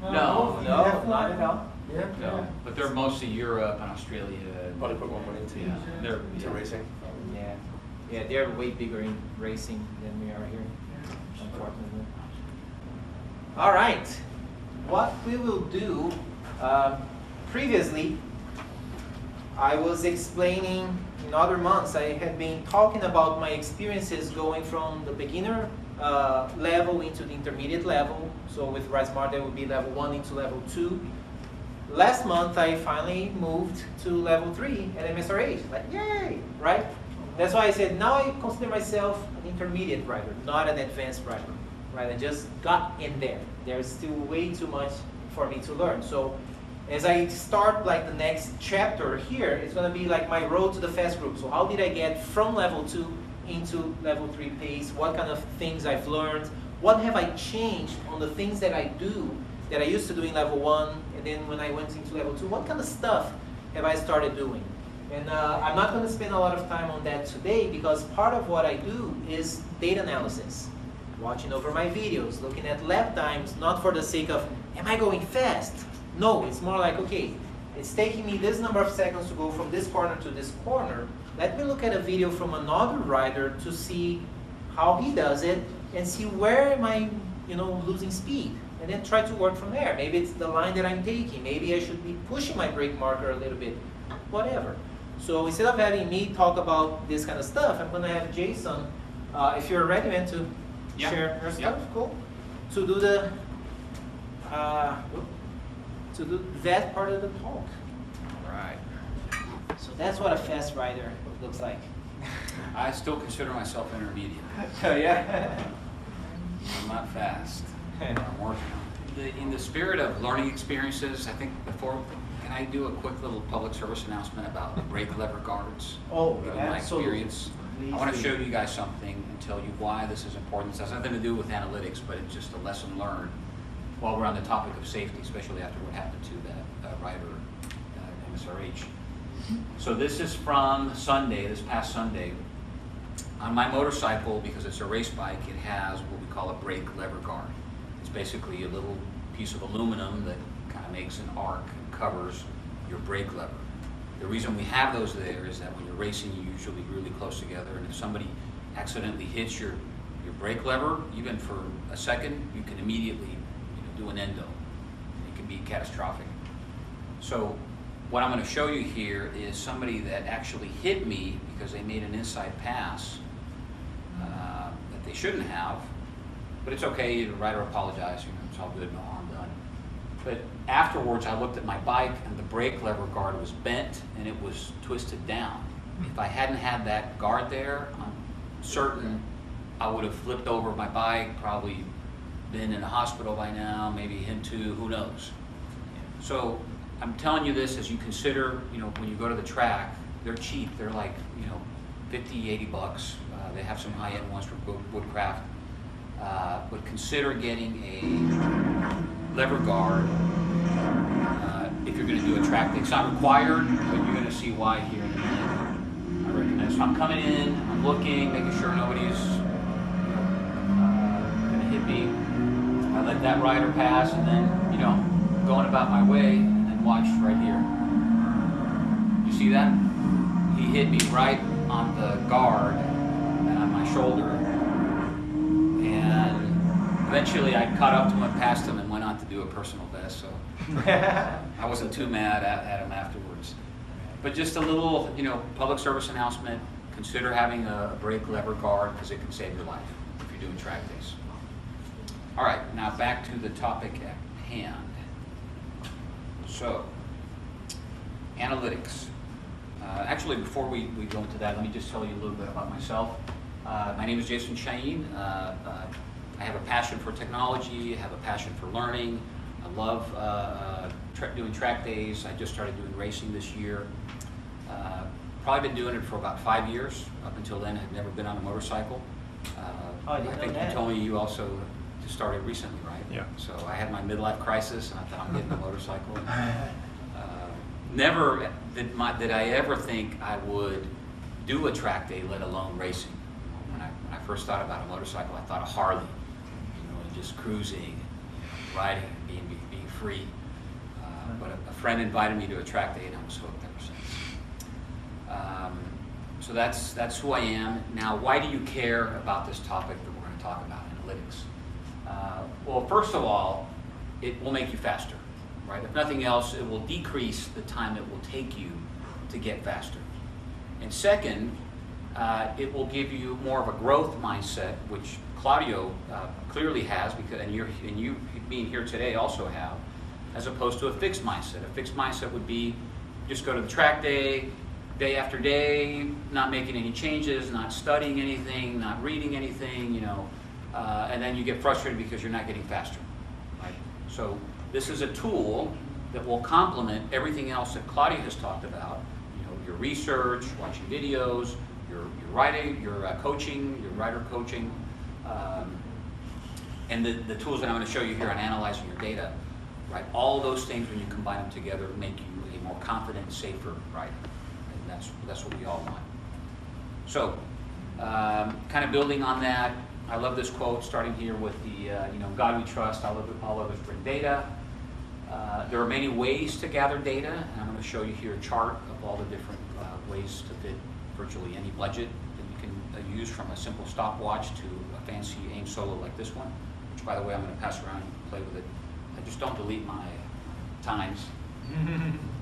No, No, not at all. Yeah. No, but they're mostly Europe and Australia. Probably put more money into Yeah, they're into racing. Yeah. Yeah, they're way bigger in racing than we are here, unfortunately. All right. What we will do, previously, I was explaining in other months, I had been talking about my experiences going from the beginner level into the intermediate level. So with RideSmart, that would be level 1 into level 2. Last month, I finally moved to level 3 at MSRH. Like, yay, right? That's why I said, now I consider myself an intermediate rider, not an advanced rider, right? I just got in there. There's still way too much for me to learn. So as I start like the next chapter here, it's gonna be like my road to the fast group. So how did I get from level 2 into level 3 pace? What kind of things I've learned? What have I changed on the things that I do that I used to do in level 1, and then when I went into level 2, what kind of stuff have I started doing? And I'm not going to spend a lot of time on that today because part of what I do is data analysis. watching over my videos, looking at lap times, not for the sake of, am I going fast? No, it's more like, okay, it's taking me this number of seconds to go from this corner to this corner. Let me look at a video from another rider to see how he does it and see where am I, losing speed. And then try to work from there. Maybe it's the line that I'm taking. Maybe I should be pushing my brake marker a little bit, whatever. So instead of having me talk about this kind of stuff, I'm gonna have Jason, if you're ready, man, to share your stuff, cool? To do that part of the talk. All right. So that's what a fast rider looks like. I still consider myself intermediate. Yeah. I'm not fast. I'm working on it. In the spirit of learning experiences, I think can I do a quick little public service announcement about the brake lever guards? Oh, My absolutely. experience. Please I want to do. show you guys something and tell you why this is important. This has nothing to do with analytics, but it's just a lesson learned while we're on the topic of safety, especially after what happened to that rider, MSRH. So this is from Sunday, this past Sunday. On my motorcycle, because it's a race bike, it has what we call a brake lever guard. It's basically a little piece of aluminum that kind of makes an arc and covers your brake lever. The reason we have those there is that when you're racing, you're usually really close together, and if somebody accidentally hits your brake lever, even for a second, you can immediately do an endo. It can be catastrophic. So what I'm going to show you here is somebody that actually hit me because they made an inside pass that they shouldn't have, but it's okay, the rider apologized, it's all good, no harm done. But afterwards I looked at my bike and the brake lever guard was bent and it was twisted down. If I hadn't had that guard there, I'm certain I would have flipped over my bike, probably been in the hospital by now, maybe him too, who knows. So I'm telling you this as you consider, when you go to the track, they're cheap, they're like, 50, 80 bucks. They have some high-end ones from Woodcraft. But consider getting a lever guard if you're going to do a track day. It's not required, but you're going to see why here in a minute. I recognize. So I'm coming in, I'm looking, making sure nobody's going to hit me. I let that rider pass, and then, going about my way, and then watch right here. You see that? He hit me right on the guard and on my shoulder. And eventually I caught up to him, passed him, and went on to do a personal best. So I wasn't too mad at him afterwards. But just a little, public service announcement. Consider having a brake lever guard because it can save your life if you're doing track days. All right, now back to the topic at hand. So, analytics. Actually, before we go into that, let me just tell you a little bit about myself. My name is Jason Shaheen. I have a passion for technology, I have a passion for learning. I love doing track days. I just started doing racing this year. Probably been doing it for about 5 years. Up until then, I had never been on a motorcycle. I didn't know think that. you told me you also just started recently, right? Yeah. So I had my midlife crisis, and I thought I'm getting a motorcycle. Never did I ever think I would do a track day, let alone racing. When I first thought about a motorcycle, I thought of Harley, and just cruising, riding, and being free. But a friend invited me to a track day, and I was hooked ever since. So that's who I am. Now, why do you care about this topic that we're going to talk about, analytics? Well, first of all, it will make you faster. Right? If nothing else, it will decrease the time it will take you to get faster. And second, it will give you more of a growth mindset, which Claudio clearly has, and you being here today also have, as opposed to a fixed mindset. A fixed mindset would be just go to the track day after day, not making any changes, not studying anything, not reading anything, and then you get frustrated because you're not getting faster. Right? So this is a tool that will complement everything else that Claudia has talked about. Your research, watching videos, your writing, your coaching, your writer coaching, and the tools that I'm going to show you here on analyzing your data. Right, all those things when you combine them together make you a more confident, safer rider, and that's what we all want. So, kind of building on that, I love this quote, starting here with the, God we trust, all others bring data. There are many ways to gather data, and I'm going to show you here a chart of all the different ways to fit virtually any budget that you can use, from a simple stopwatch to a fancy aim solo like this one, which, by the way, I'm going to pass around and play with it. I just don't delete my times.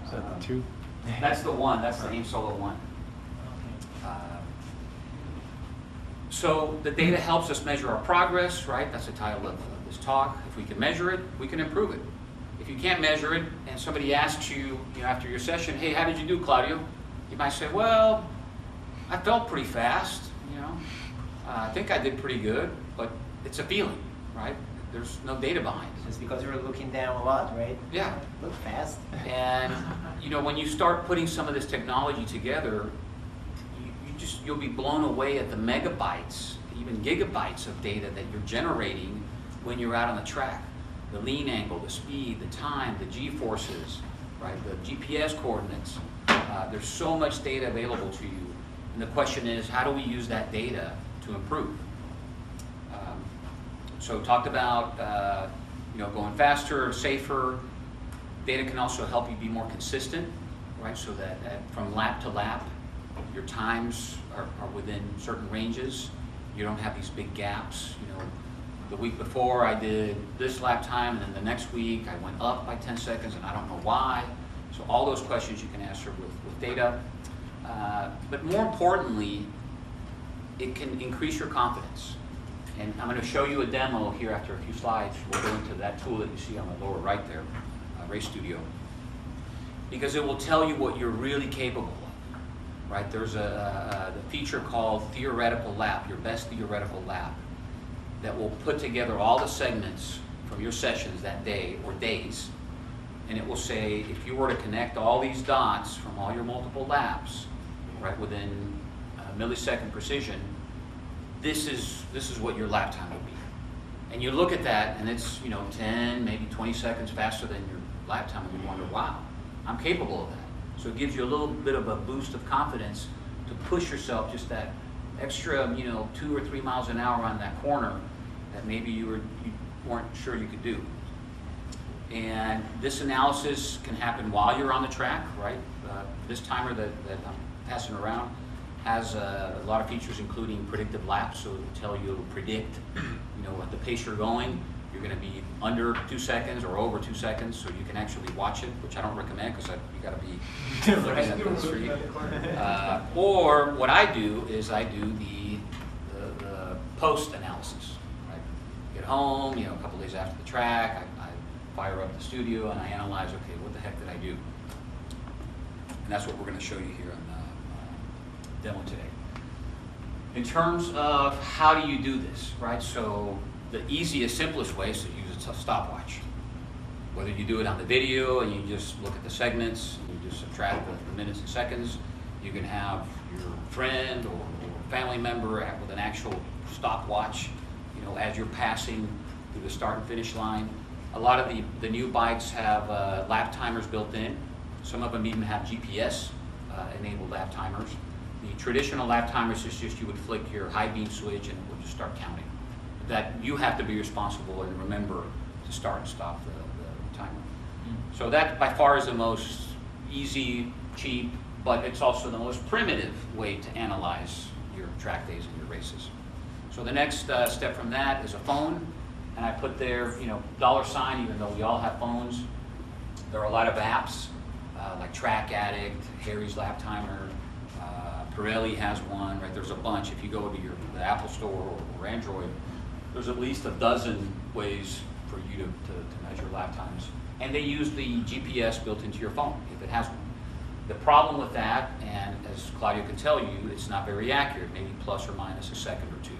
Is that the 2? That's the one. That's the aim solo one. So the data helps us measure our progress, right? That's the title of this talk. If we can measure it, we can improve it. If you can't measure it, and somebody asks you, after your session, hey, how did you do, Claudio? You might say, well, I felt pretty fast, I think I did pretty good, but it's a feeling, right? There's no data behind it. Just because you're looking down a lot, right? Yeah. Look fast. And when you start putting some of this technology together, you'll be blown away at the megabytes, even gigabytes of data that you're generating when you're out on the track. The lean angle, the speed, the time, the G-forces, right? The GPS coordinates. There's so much data available to you. And the question is, how do we use that data to improve? So talked about going faster, safer. Data can also help you be more consistent, right? So that from lap to lap, your times are within certain ranges. You don't have these big gaps. The week before I did this lap time, and then the next week I went up by 10 seconds, and I don't know why. So all those questions you can answer with data. But more importantly, it can increase your confidence. And I'm going to show you a demo here after a few slides. We'll go into that tool that you see on the lower right there, Race Studio. Because it will tell you what you're really capable of, right? There's the feature called Theoretical Lap, your best theoretical lap, that will put together all the segments from your sessions that day or days. And it will say, if you were to connect all these dots from all your multiple laps, right, within millisecond precision, this is what your lap time would be. And you look at that, and it's 10, maybe 20 seconds faster than your lap time, and you wonder, wow, I'm capable of that. So it gives you a little bit of a boost of confidence to push yourself just that extra, 2 or 3 miles an hour on that corner that maybe you weren't sure you could do. And this analysis can happen while you're on the track, right? This timer that I'm passing around has a lot of features, including predictive laps, so it'll predict, at the pace you're going, you're going to be under 2 seconds or over 2 seconds, so you can actually watch it, which I don't recommend because you got to be looking at the street. Or what I do is I do the post analysis. Right? Get home, a couple days after the track, I fire up the studio and I analyze, okay, what the heck did I do? And that's what we're going to show you here on the demo today. In terms of how do you do this, right? So the easiest, simplest way is to use a stopwatch. Whether you do it on the video and you just look at the segments, and you just subtract the minutes and seconds, you can have your friend or family member with an actual stopwatch, as you're passing through the start and finish line. A lot of the new bikes have lap timers built in. Some of them even have GPS enabled lap timers. The traditional lap timers is just you would flick your high beam switch and it will just start counting. That you have to be responsible and remember to start and stop the timer. So that by far is the most easy, cheap, but it's also the most primitive way to analyze your track days and your races. So the next step from that is a phone, and I put there, $, even though we all have phones. There are a lot of apps like Track Addict, Harry's Lap Timer, Pirelli has one, right? There's a bunch. If you go to the Apple Store or Android, there's at least a dozen ways for you to measure lap times. And they use the GPS built into your phone, if it has one. The problem with that, and as Claudio can tell you, it's not very accurate, maybe plus or minus a second or two.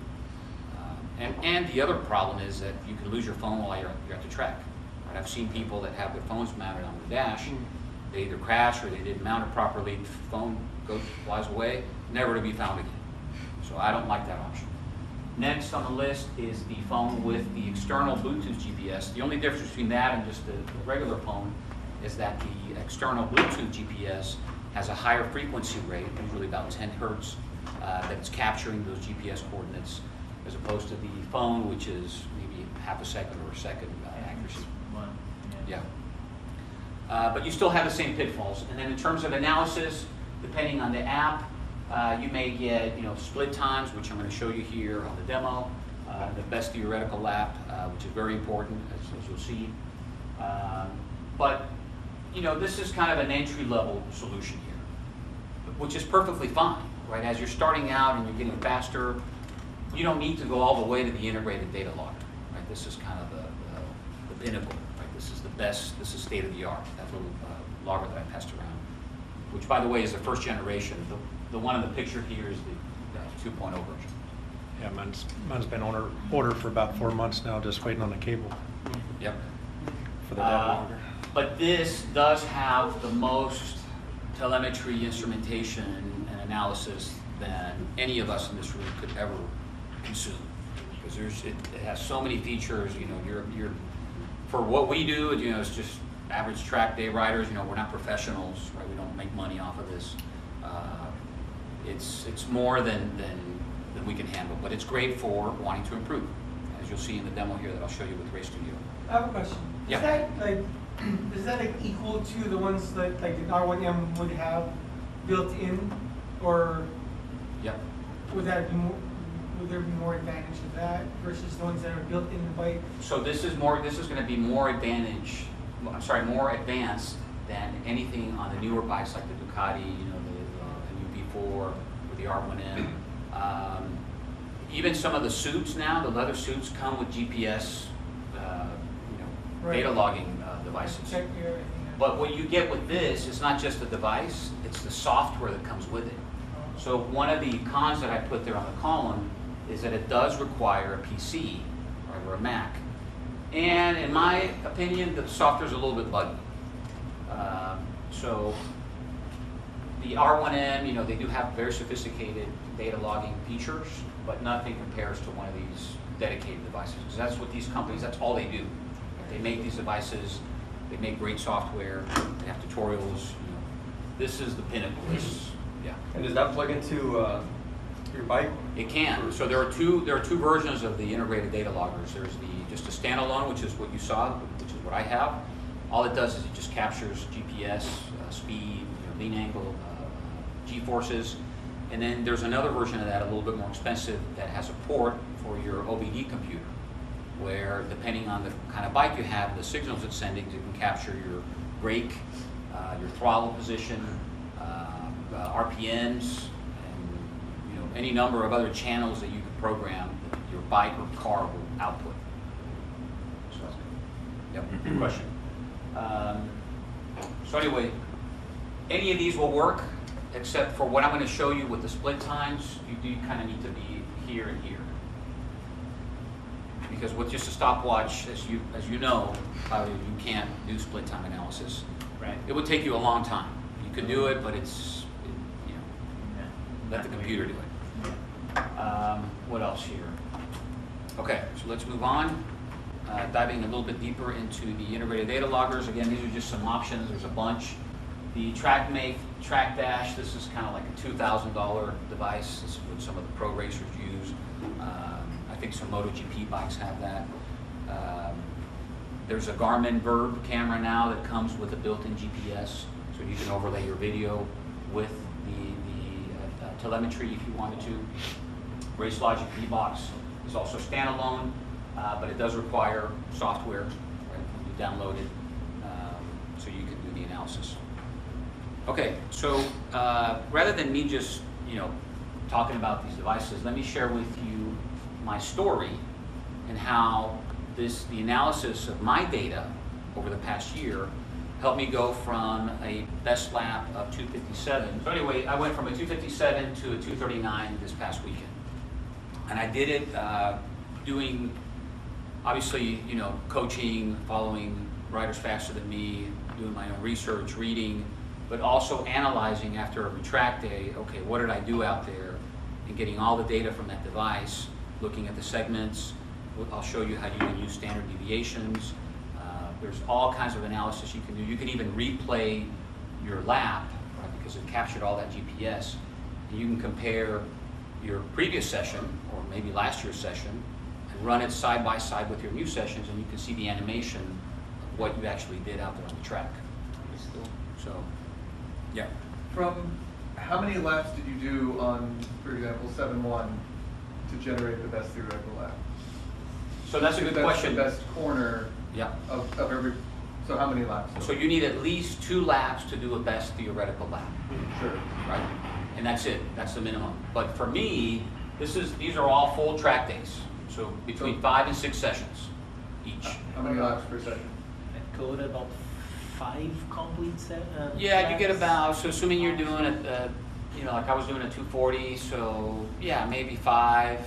And the other problem is that you can lose your phone while you're at the track. Right? I've seen people that have their phones mounted on the dash. They either crash or they didn't mount it properly, the phone flies away, never to be found again. So I don't like that option. Next on the list is the phone with the external Bluetooth GPS. The only difference between that and just the regular phone is that the external Bluetooth GPS has a higher frequency rate, usually about 10 hertz, that it's capturing those GPS coordinates. as opposed to the phone, which is maybe half a second or a second accuracy. Yeah. But you still have the same pitfalls. And then in terms of analysis, depending on the app, you may get split times, which I'm going to show you here on the demo. The best theoretical lap, which is very important, as you'll see. But this is kind of an entry-level solution here, which is perfectly fine, right? As you're starting out and you're getting faster, you don't need to go all the way to the integrated data logger, right? This is kind of the pinnacle, right? This is the best, this is state of the art, that little logger that I passed around, which by the way is the first generation. The one in the picture here is the 2.0 version. Yeah, mine's been on order for about 4 months now, just waiting on the cable. Yep. For the data logger. But this does have the most telemetry, instrumentation, and analysis than any of us in this room could ever consume. Because it has so many features. You're for what we do. It's just average track day riders. We're not professionals, right? We don't make money off of this. It's more than we can handle, but it's great for wanting to improve, as you'll see in the demo here that I'll show you with Race Studio. I have a question. Yeah. Is that equal to the ones that the R1M would have built in, or Yep. would there be more advantage of that versus the ones that are built in the bike? So this is going to be more more advanced than anything on the newer bikes like the Ducati, the UB4 or the R1M. Even some of the suits now, the leather suits come with GPS, data logging devices. Check your, But what you get with this is not just the device, it's the software that comes with it. So one of the cons that I put there on the column is that it does require a PC or a Mac. And in my opinion, the software is a little bit buggy. So the R1M, they do have very sophisticated data logging features, but nothing compares to one of these dedicated devices. Because that's what these companies, that's all they do. They make these devices, they make great software, they have tutorials. This is the pinnacle. Yeah. And does that plug into your bike? It can. So there are two versions of the integrated data loggers. There's just a standalone, which is what you saw, which is what I have. All it does is it just captures GPS, speed, lean angle, G-forces. And then there's another version of that, a little bit more expensive, that has a port for your OBD computer, where depending on the kind of bike you have, the signals it's sending, you can capture your brake, your throttle position, RPMs, and any number of other channels that you can program that your bike or car will output. So, yep, good question. So anyway, any of these will work, except for what I'm going to show you with the split times. You do kind of need to be here and here. Because with just a stopwatch, as you know, probably you can't do split time analysis. Right. It would take you a long time. You could do it, but let the computer do it. What else here? Okay, so let's move on. Diving a little bit deeper into the integrated data loggers. Again, these are just some options. There's a bunch. The TrackMate Track Dash, this is kind of like a $2,000 device. This is what some of the pro racers use. I think some MotoGP bikes have that. There's a Garmin Verb camera now that comes with a built-in GPS, so you can overlay your video with the telemetry if you wanted to. RaceLogic V-Box is also standalone, but it does require software, right, when you download it, so you can do the analysis. Okay, so rather than me just talking about these devices, let me share with you my story and how the analysis of my data over the past year helped me go from a best lap of 257. So anyway, I went from a 257 to a 239 this past weekend. And I did it doing, obviously, coaching, following riders faster than me, doing my own research, reading, but also analyzing after a track day, okay, what did I do out there? And getting all the data from that device, looking at the segments. I'll show you how you can use standard deviations. There's all kinds of analysis you can do. You can even replay your lap, right, because it captured all that GPS. And you can compare, your previous session, or maybe last year's session, and run it side by side with your new sessions, and you can see the animation of what you actually did out there on the track. So, yeah. From how many laps did you do on, for example, 7-1 to generate the best theoretical lap? So that's a good question. The best corner Yeah. of every, so how many laps? So you need at least 2 laps to do a best theoretical lap, Sure. right? And that's it, that's the minimum. But for me, these are all full track days. So between 5 and 6 sessions each. How many laps per session? At COTA, about 5 complete Yeah, you get laps. about, so assuming you're doing it, like I was doing a 240, so yeah, maybe 5,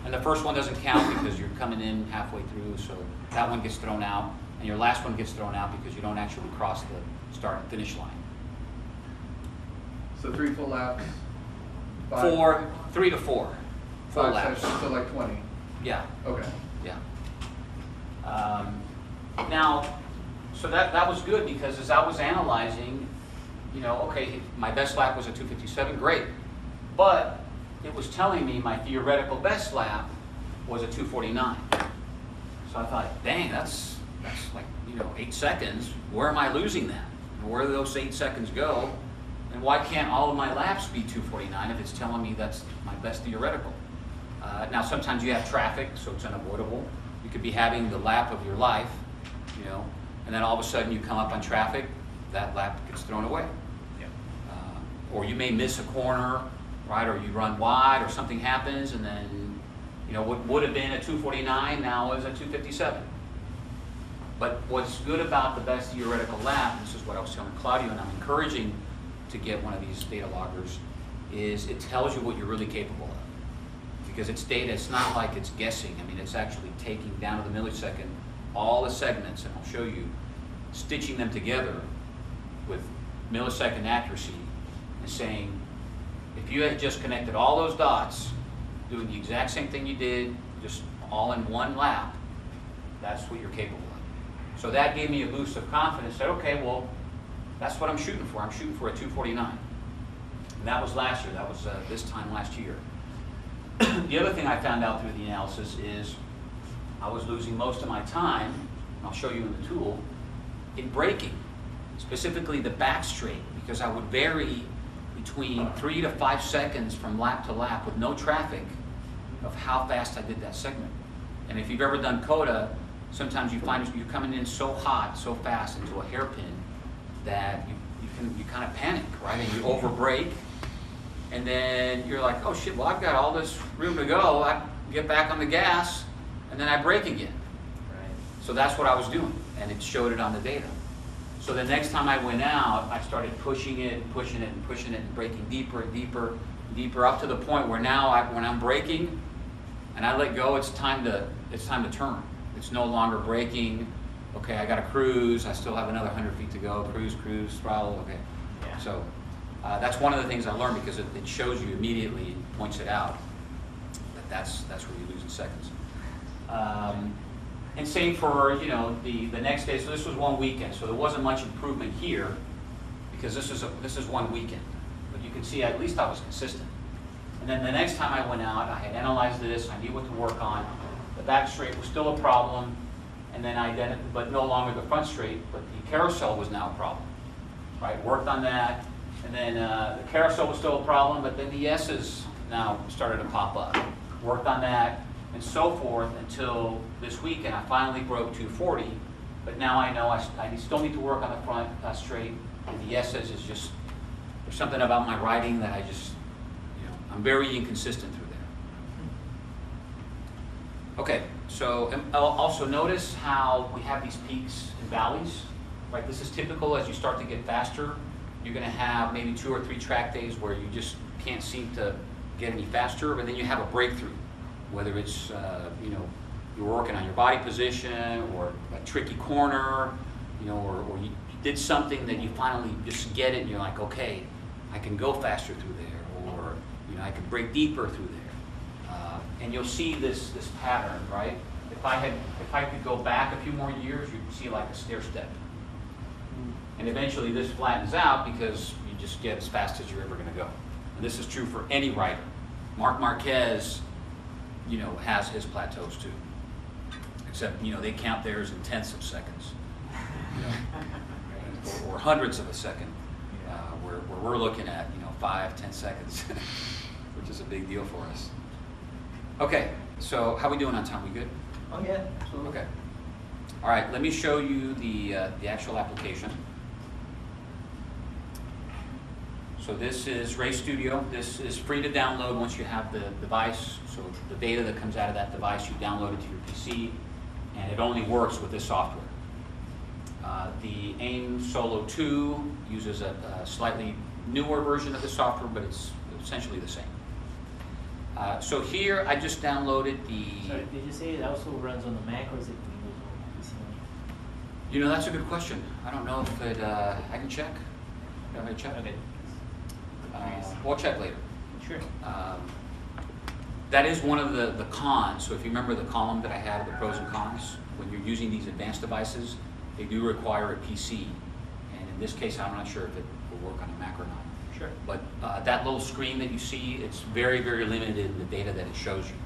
And the first one doesn't count because you're coming in halfway through, so that one gets thrown out. And your last one gets thrown out because you don't actually cross the start and finish line. So 3 full laps? 3 to 4 full 5 laps. sessions, so like 20? Yeah, Okay. yeah. Now, so that was good because as I was analyzing, okay, my best lap was a 257, great. But it was telling me my theoretical best lap was a 249. So I thought, dang, that's like, 8 seconds. Where am I losing that? Where do those 8 seconds go? And why can't all of my laps be 249 if it's telling me that's my best theoretical? Now, sometimes you have traffic, so it's unavoidable. You could be having the lap of your life, and then all of a sudden you come up on traffic, that lap gets thrown away. Or you may miss a corner, right? Or you run wide, or something happens, and then, what would have been a 249 now is a 257. But what's good about the best theoretical lap, this is what I was telling Claudio, and I'm encouraging to get one of these data loggers, is it tells you what you're really capable of. Because it's data, it's not like it's guessing. I mean, it's actually taking down to the millisecond all the segments, and I'll show you, stitching them together with millisecond accuracy and saying, if you had just connected all those dots, doing the exact same thing you did, just all in one lap, that's what you're capable of. So that gave me a boost of confidence, that okay, well, that's what I'm shooting for. I'm shooting for a 249. And that was last year, that was this time last year. The other thing I found out through the analysis is I was losing most of my time, and I'll show you in the tool, in braking, specifically the back straight, because I would vary between 3 to 5 seconds from lap to lap with no traffic of how fast I did that segment. And if you've ever done COTA, sometimes you find you're coming in so hot, so fast into a hairpin that you kind of panic, right? And you over brake, and then you're like, oh shit, well I've got all this room to go, I get back on the gas, and then I brake again. Right. So that's what I was doing, and it showed it on the data. So the next time I went out, I started pushing it, and pushing it, and pushing it, and braking deeper and deeper, and deeper, up to the point where now when I'm braking, and I let go, it's time to turn. It's no longer braking. Okay, I got to cruise. I still have another 100 feet to go. Cruise, throttle. Okay. Yeah. So that's one of the things I learned, because it shows you immediately, it points it out. That's where you lose in seconds. And same for the next day. So this was one weekend. So there wasn't much improvement here, because this is one weekend. But you can see at least I was consistent. And then the next time I went out, I had analyzed this. I knew what to work on. The back straight was still a problem, and then but no longer the front straight. But the carousel was now a problem. Right? Worked on that, and then the carousel was still a problem, but then the S's now started to pop up. Worked on that, and so forth, until this weekend I finally broke 240. But now I know I still need to work on the front straight, and the S's is just, there's something about my riding that I just, I'm very inconsistent through there. Okay, so also notice how we have these peaks and valleys, right? This is typical as you start to get faster. You're gonna have maybe 2 or 3 track days where you just can't seem to get any faster, but then you have a breakthrough, whether it's, you're working on your body position, or a tricky corner, or you did something that you finally just get it, and you're like, okay, I can go faster through there, or I can break deeper through there. And you'll see this pattern, right? If I could go back a few more years, you'd see like a stair step. And eventually this flattens out, because you just get as fast as you're ever going to go. And this is true for any rider. Mark Marquez, you know, has his plateaus too. Except, you know, they count theirs in tenths of seconds. You know, or hundredths of a second. Where we're looking at, you know, 5-10 seconds, which is a big deal for us. Okay, so how we doing on time? We good? Oh, yeah, absolutely. Okay. All right, let me show you the actual application. So this is Race Studio. This is free to download once you have the device. So the data that comes out of that device, you download it to your PC, and it only works with this software. The AIM Solo 2 uses a slightly newer version of the software, but it's essentially the same. So here I just downloaded the... Sorry, did you say it also runs on the Mac or is it Windows on PC? You know, that's a good question. I don't know if it, I can check. Can I check? Okay. We'll check later. Sure. That is one of the cons. So if you remember the column that I had of the pros and cons, when you're using these advanced devices, they do require a PC. And in this case, I'm not sure if it will work on a Mac or not. Sure. But that little screen that you see, it's very, very limited in the data that it shows you.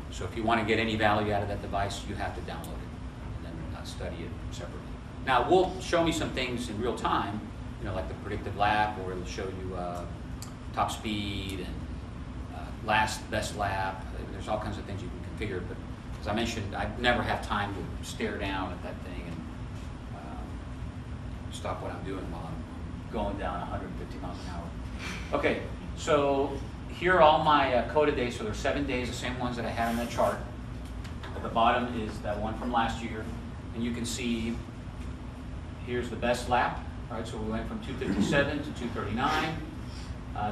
So if you want to get any value out of that device, you have to download it and then study it separately. Now, it will show me some things in real time, you know, like the predictive lap, or it'll show you top speed and best lap. There's all kinds of things you can configure, but as I mentioned, I never have time to stare down at that thing and stop what I'm doing while I'm going down 150 miles an hour. Okay, so here are all my COTA days. So there's 7 days, the same ones that I had on that chart. At the bottom is that one from last year, and you can see here's the best lap. All right, so we went from 257 to 239.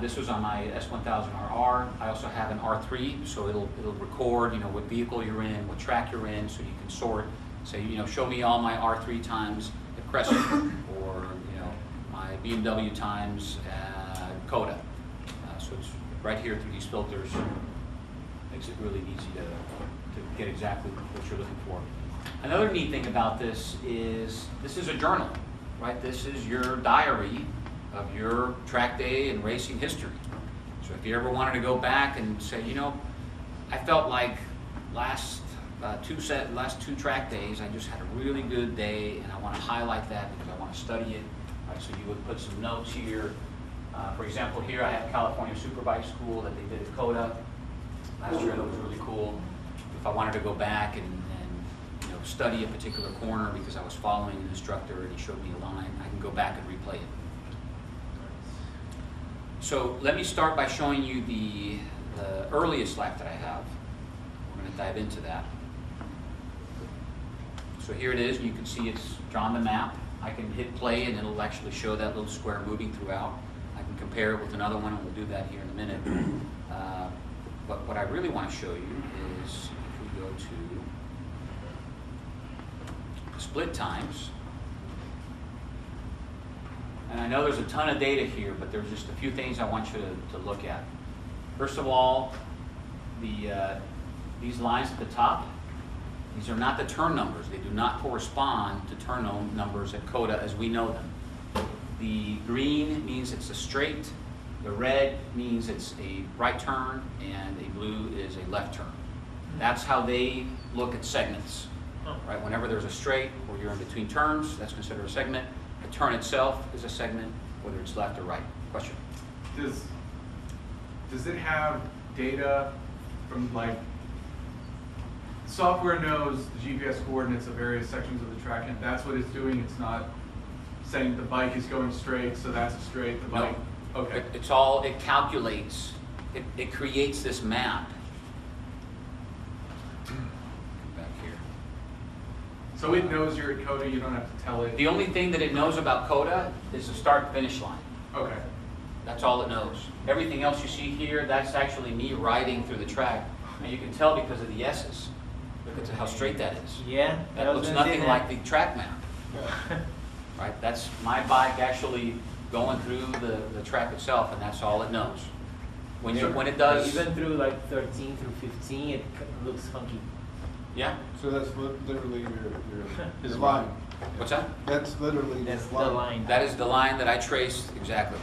This was on my S1000RR. I also have an R3, so it'll record, you know, what vehicle you're in, what track you're in, so you can sort. Say, you know, show me all my R3 times at Crescent, or you know, my BMW times at COTA. So it's right here through these filters. Makes it really easy to get exactly what you're looking for. Another neat thing about this is a journal, right? This is your diary of your track day and racing history. So if you ever wanted to go back and say, you know, I felt like last two track days, I just had a really good day, and I want to highlight that because I want to study it. Right, so you would put some notes here. For example, here I have California Superbike School that they did at COTA last year. That was really cool. If I wanted to go back and you know, study a particular corner because I was following an instructor and he showed me a line, I can go back and replay it. So let me start by showing you the earliest lap that I have. We're going to dive into that. So here it is. You can see it's drawn the map. I can hit play and it'll actually show that little square moving throughout. I can compare it with another one, and we'll do that here in a minute. But what I really want to show you is if we go to split times. And I know there's a ton of data here, but there's just a few things I want you to look at. First of all, these lines at the top, these are not the turn numbers. They do not correspond to turn numbers at COTA as we know them. The green means it's a straight, the red means it's a right turn, and a blue is a left turn. That's how they look at segments. Right? Whenever there's a straight or you're in between turns, that's considered a segment. The turn itself is a segment, whether it's left or right. Question? Does it have data from, like, software knows the GPS coordinates of various sections of the track, and that's what it's doing? It's not saying the bike is going straight, so that's a straight, the bike? No. Okay. It calculates, it creates this map. Back here. So it knows you're at COTA, you don't have to tell it? The only thing that it knows about COTA is the start-finish line. Okay. That's all it knows. Everything else you see here, that's actually me riding through the track. And you can tell because of the S's. Look at how straight that is. Yeah. That looks nothing like the track map. Right? That's my bike actually going through the track itself, and that's all it knows. When it does... Even through like 13 through 15, it looks funky. Yeah? So that's literally your his line. What's that? That's literally That's his the line. That is the line that I traced exactly.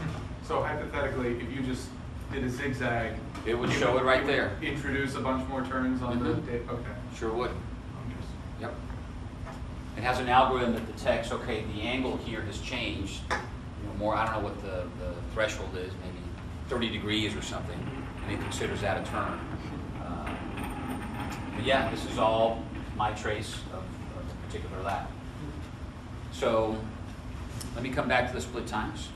So hypothetically, if you just did a zigzag It would show it right there. Introduce a bunch more turns on the Mhm. day, okay. Sure would. I'm just- Yep. It has an algorithm that detects, okay, the angle here has changed, you know, more, I don't know what the threshold is, maybe 30 degrees or something, and it considers that a turn. But yeah, this is all my trace of a particular lap. So let me come back to the split times.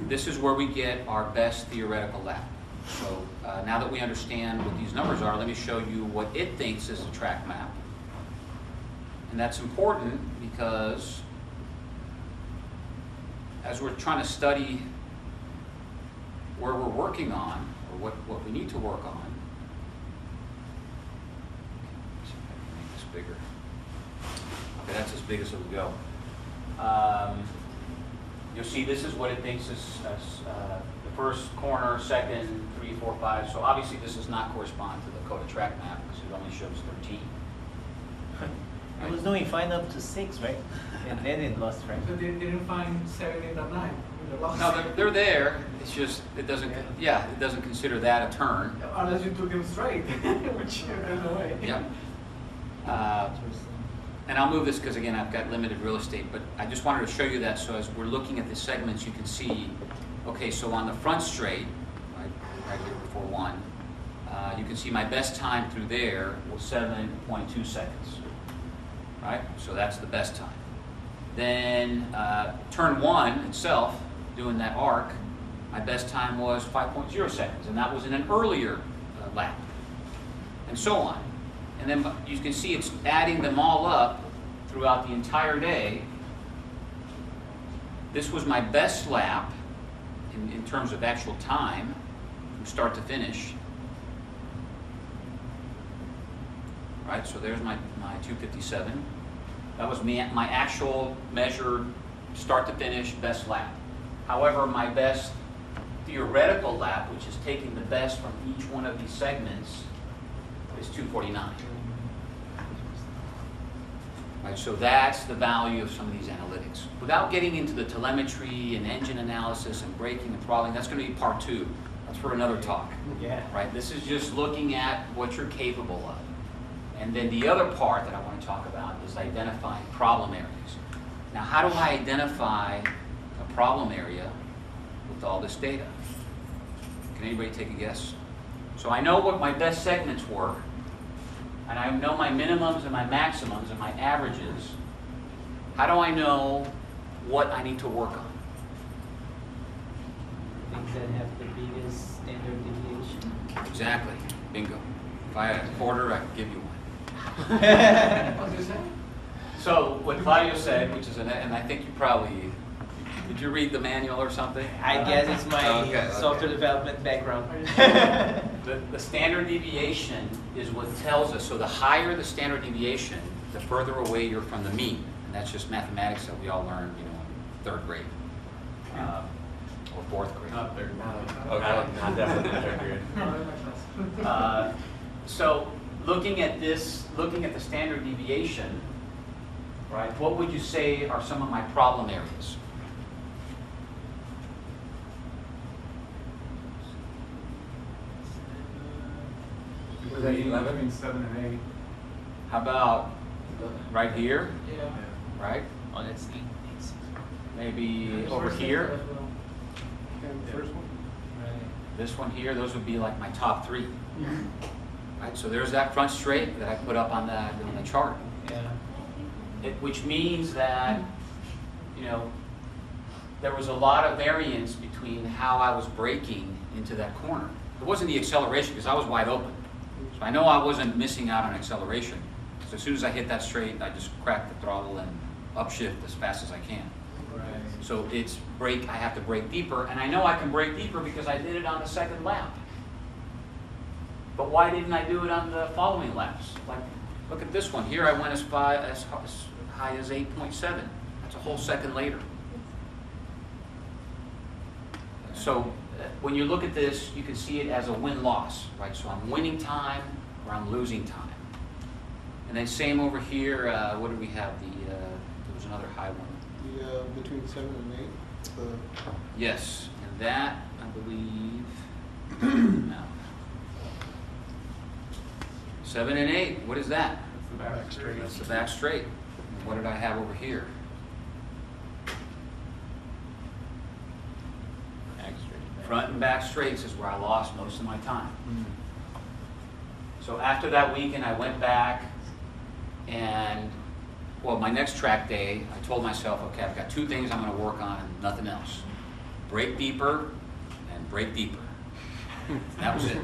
This is where we get our best theoretical lap. So now that we understand what these numbers are, let me show you what it thinks is a track map. And that's important because as we're trying to study where we're working on, or what we need to work on, let's see if I can make this bigger. Okay, that's as big as it will go. You'll see this is what it thinks is the first corner, second, 3, 4, 5. So obviously this does not correspond to the COTA track map because it only shows 13. It was doing fine up to 6, right? And then it lost track. So they didn't find 7, 8, or 9. They lost. No, they're there. It's just it doesn't. Yeah, it doesn't consider that a turn. Unless you took him straight, which there's no way. Yep. And I'll move this because again I've got limited real estate, but I just wanted to show you that so as we're looking at the segments, you can see. Okay, so on the front straight, right here before 1, you can see my best time through there was 7.2 seconds. Right, so that's the best time. Then turn 1 itself, doing that arc, my best time was 5.0 seconds, and that was in an earlier lap, and so on. And then you can see it's adding them all up throughout the entire day. This was my best lap in terms of actual time from start to finish. Right, so there's my 2:57. That was my actual measured start to finish best lap. However, my best theoretical lap, which is taking the best from each one of these segments, is 2:49. Right, so that's the value of some of these analytics. Without getting into the telemetry and engine analysis and braking and throttling, that's going to be part 2. That's for another talk. Yeah. Right, this is just looking at what you're capable of. And then the other part that I want to talk about is identifying problem areas. Now, how do I identify a problem area with all this data? Can anybody take a guess? So I know what my best segments were, and I know my minimums and my maximums and my averages. How do I know what I need to work on? Things that have the biggest standard deviation. Exactly. Bingo. If I had a quarter, I could give you one. What's he saying? So what Claudio said, which is, and I think you probably, did you read the manual or something? I guess it's my Okay. software development background. The standard deviation is what tells us, so the higher the standard deviation, the further away you're from the mean. And that's just mathematics that we all learned, you know, in 3rd grade. Or 4th grade. Not there. Okay. Not definitely in 3rd grade. So looking at this, looking at the standard deviation, right, what would you say are some of my problem areas? Was that 11? Between 7 and 8. How about right here, Yeah. right? Oh, that's 8. Maybe over here, And the first one? Right. this one here, those would be like my top 3. Right, so there's that front straight that I put up on the chart. Yeah. Which means that, you know, there was a lot of variance between how I was braking into that corner. It wasn't the acceleration because I was wide open. So I know I wasn't missing out on acceleration. So as soon as I hit that straight, I just crack the throttle and upshift as fast as I can. Right. So it's brake, I have to brake deeper, and I know I can brake deeper because I did it on the 2nd lap. But why didn't I do it on the following laps? Like, look at this one. Here I went as high as 8.7. That's a whole second later. So when you look at this, you can see it as a win-loss, right? So I'm winning time or I'm losing time. And then same over here, what do we have? There was another high one. Between 7 and 8. Yes, and that, I believe, Now. 7 and 8, what is that? The back straight. That's the back straight. What did I have over here? Front and back straights is where I lost most of my time. So after that weekend, I went back and, well, my next track day, I told myself, okay, I've got 2 things I'm going to work on and nothing else. Break deeper and break deeper. That was it.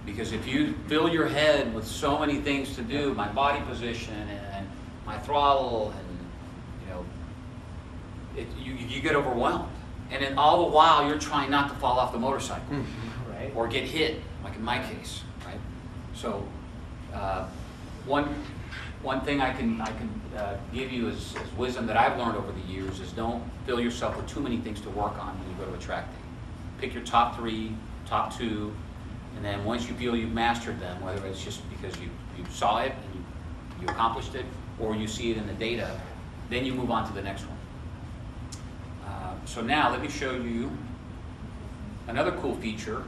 Because if you fill your head with so many things to do, my body position and my throttle, and you get overwhelmed. And then all the while, you're trying not to fall off the motorcycle, Right. or get hit, like in my case, right? So, one thing I can give you as wisdom that I've learned over the years is don't fill yourself with too many things to work on when you go to a track day. Pick your top 3, top 2, and then once you feel you've mastered them, whether it's just because you saw it and you accomplished it, or you see it in the data, then you move on to the next one. So now let me show you another cool feature,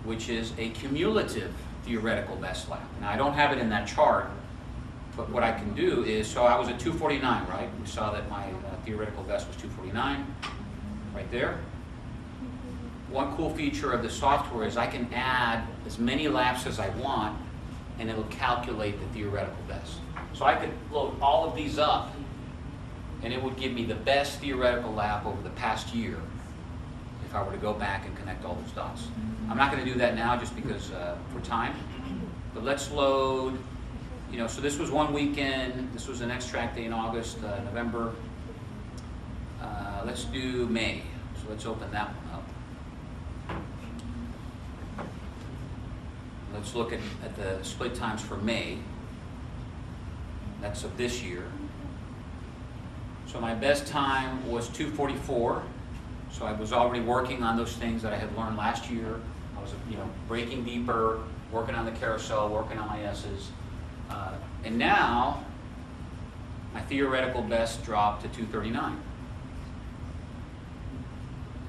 which is a cumulative theoretical best lap. Now I don't have it in that chart, but what I can do is, so I was at 249, right? We saw that my theoretical best was 249, right there. One cool feature of the software is I can add as many laps as I want, and it'll calculate the theoretical best. So I could load all of these up, and it would give me the best theoretical lap over the past year if I were to go back and connect all those dots. I'm not going to do that now just because for time, but let's load, so this was one weekend, this was the next track day in August, November. Let's do May, so let's open that one up. Let's look at the split times for May. That's of this year. So my best time was 2:44. So I was already working on those things that I had learned last year. I was, breaking deeper, working on the carousel, working on my S's. And now, my theoretical best dropped to 2:39.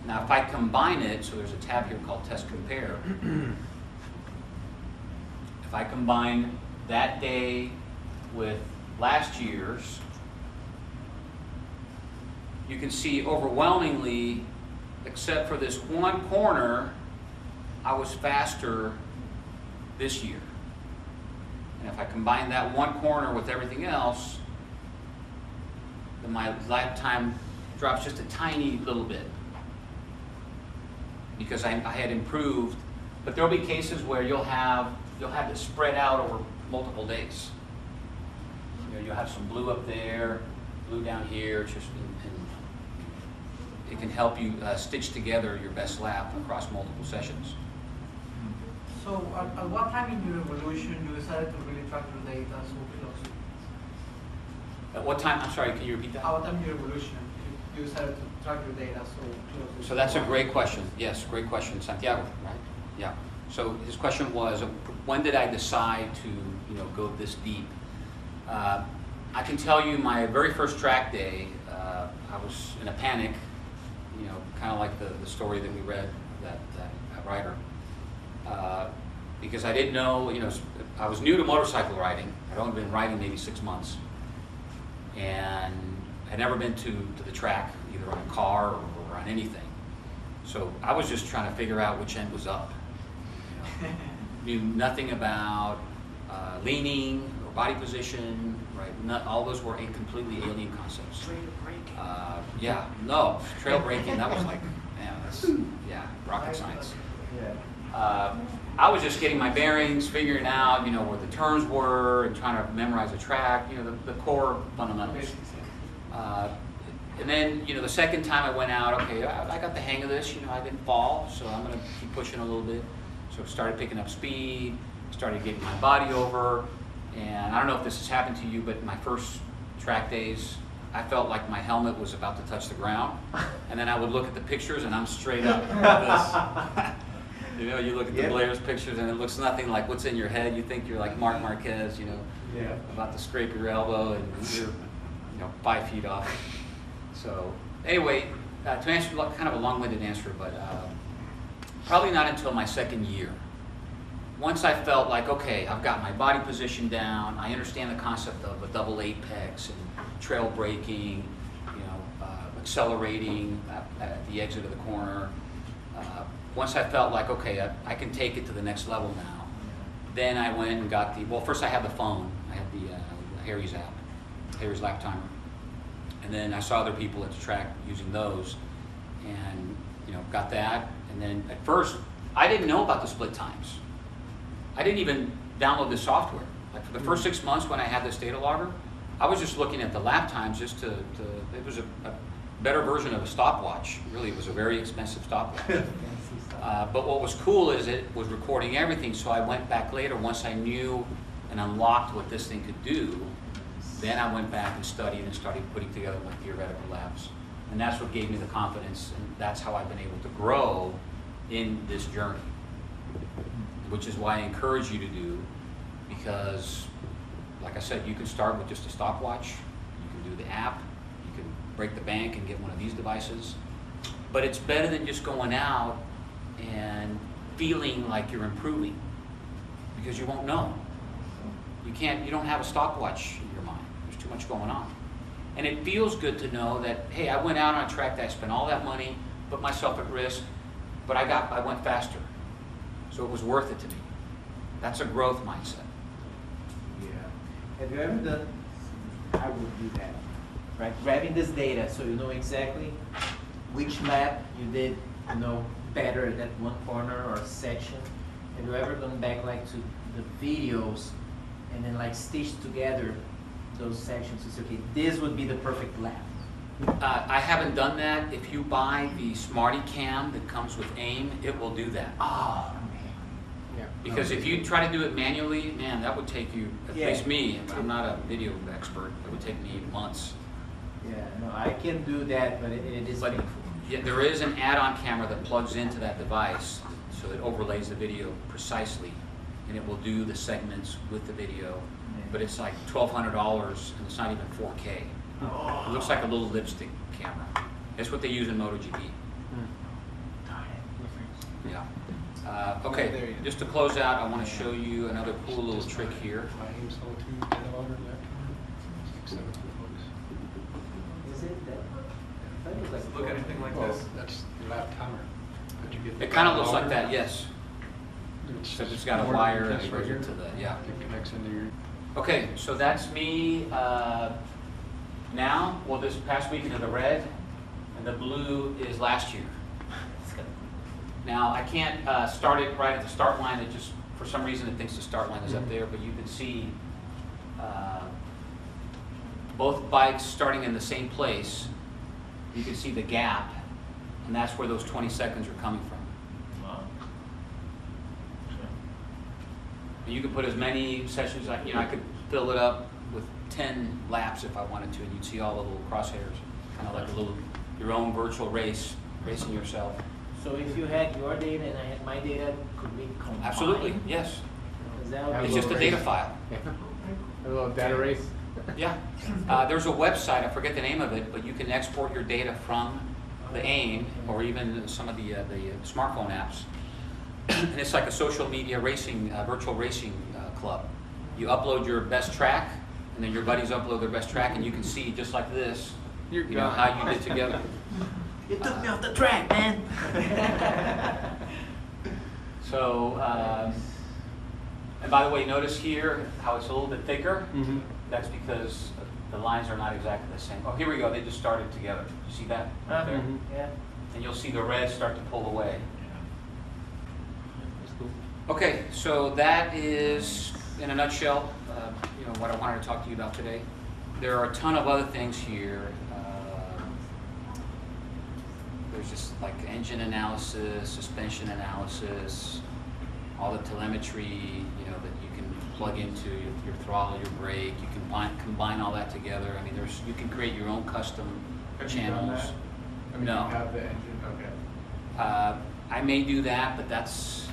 Now if I combine it, so there's a tab here called Test Compare. If I combine that day with last year's, you can see overwhelmingly, except for this one corner, I was faster this year. And if I combine that one corner with everything else, then my lap time drops just a tiny little bit. Because I had improved, but there'll be cases where you'll have this spread out over multiple days. You'll have some blue up there, blue down here, it can help you stitch together your best lap across multiple sessions. So at what time in your evolution you decided to really track your data so closely? At what time, I'm sorry, can you repeat that? At what time in your evolution you decided to track your data so closely? So that's a great question. Yes, great question, Santiago, right? Yeah. So his question was, when did I decide to go this deep? I can tell you my very first track day, I was in a panic, kind of like the story that we read, that rider. Because I didn't know, I was new to motorcycle riding. I'd only been riding maybe 6 months. And I'd never been to the track, either on a car or on anything. So I was just trying to figure out which end was up. Knew nothing about leaning or body position, right? All those were completely alien concepts. Trail braking. Trail braking, that was like, man, rocket science. I was just getting my bearings, figuring out, where the turns were, and trying to memorize the track, the core fundamentals. And then, the second time I went out, okay, I got the hang of this, I didn't fall, so I'm gonna keep pushing a little bit. So I started picking up speed, started getting my body over, and I don't know if this has happened to you, but my first track days, I felt like my helmet was about to touch the ground, and then I would look at the pictures and I'm straight up like this. You look at the Blair's pictures and it looks nothing like what's in your head. You think you're like Mark Marquez, about to scrape your elbow and you're 5 feet off. So anyway, to answer kind of a long-winded answer, but Probably not until my second year. Once I felt like, okay, I've got my body position down, I understand the concept of a double apex and trail braking, accelerating at the exit of the corner. Once I felt like, okay, I can take it to the next level now, then I went and got well, first I had the phone. I had the Harry's app, Harry's lap timer. And then I saw other people at the track using those and, got that. And then at first, I didn't know about the split times. I didn't even download the software. Like for the first 6 months when I had this data logger, I was just looking at the lap times just to it was a better version of a stopwatch. Really, it was a very expensive stopwatch. But what was cool is it was recording everything, so I went back later once I knew and unlocked what this thing could do. Then I went back and studied and started putting together my theoretical labs. And that's what gave me the confidence, and that's how I've been able to grow in this journey, which is why I encourage you to do, because, like I said, you can start with just a stopwatch, you can do the app, you can break the bank and get one of these devices, but it's better than just going out and feeling like you're improving, because you won't know. You don't have a stopwatch in your mind. There's too much going on. And it feels good to know that, hey, I went out on a track that I spent all that money, put myself at risk, but I went faster. So it was worth it to me. That's a growth mindset. Yeah. Have you ever done, I would do that, right? Grabbing this data so you know exactly which lap you did, better at that one corner or section. Have you ever gone back like to the videos and then like stitched together those sections to say, okay, this would be the perfect lap? I haven't done that. If you buy the Smarty Cam that comes with AIM, it will do that. Oh, man. Yeah. Because if you try to do it manually, man, that would take you, at least me, I'm not a video expert, it would take me months. Yeah, no, I can do that, but it is But painful. yeah, there is an add-on camera that plugs into that device, so it overlays the video precisely, and it will do the segments with the video. But it's like $1,200, and it's not even 4K. Oh. It looks like a little lipstick camera. That's what they use in MotoGP. Darn it. Yeah. Okay, just to close out, I want to show you another cool little trick here. Is it that? I thought it was Does it like look anything like Well, this? that's your lap timer. Did you get It kind of looks like that, yes. It's Except it's got a more than wire this that right goes here. into the, yeah. It connects into your. Okay, so that's me now. Well, this past weekend of the red, and the blue is last year. Now, I can't start it right at the start line. It just, for some reason, it thinks the start line is up there, but you can see both bikes starting in the same place. You can see the gap, and that's where those 20 seconds are coming from. And you could put as many sessions, I could fill it up with 10 laps if I wanted to, and you'd see all the little crosshairs, kind of like your own virtual race, racing yourself. So if you had your data and I had my data, could we combine? Absolutely, yes. Because that would It's be just a data file. A little data race. Yeah. There's a website, I forget the name of it, but you can export your data from the AIM or even some of the smartphone apps. And it's like a social media racing, virtual racing club. You upload your best track, and then your buddies upload their best track, and you can see just like this, how you did together. You took me off the track, man. So, and by the way, notice here how it's a little bit thicker. Mm-hmm. That's because the lines are not exactly the same. Oh, here we go. They just started together. You see that right there? Mhm. Yeah. And you'll see the red start to pull away. Okay, so that is, in a nutshell, what I wanted to talk to you about today. There are a ton of other things here. There's just like engine analysis, suspension analysis, all the telemetry, that you can plug into your throttle, your brake. You can combine all that together. I mean, you can create your own custom Have you done channels. that? I mean, No. you have the engine, okay. I may do that, but that's,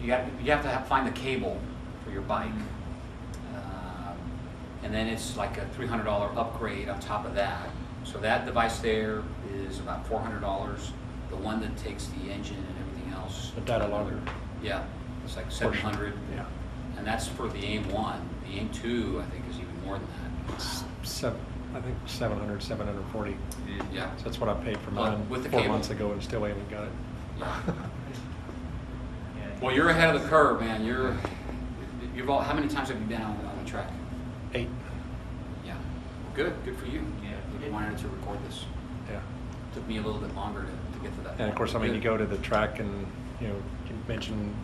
you have to find the cable for your bike. And then it's like a $300 upgrade on top of that. So that device there is about $400. The one that takes the engine and everything else miles. The data logger. Yeah, it's like Portion. 700. Yeah. And that's for the AIM-1. The AIM-2, I think, is even more than that. It's I think 700, 740. Yeah. So that's what I paid for Well, mine with the 4 cable. months ago and still haven't got it. Yeah. Yeah. Well, you're ahead of the curve, man. How many times have you been on the track? 8. Yeah. Well, good for you. Yeah. You wanted to record this. Yeah. Took me a little bit longer to get to that. And of course, I mean, you Good. go to the track and, you mention,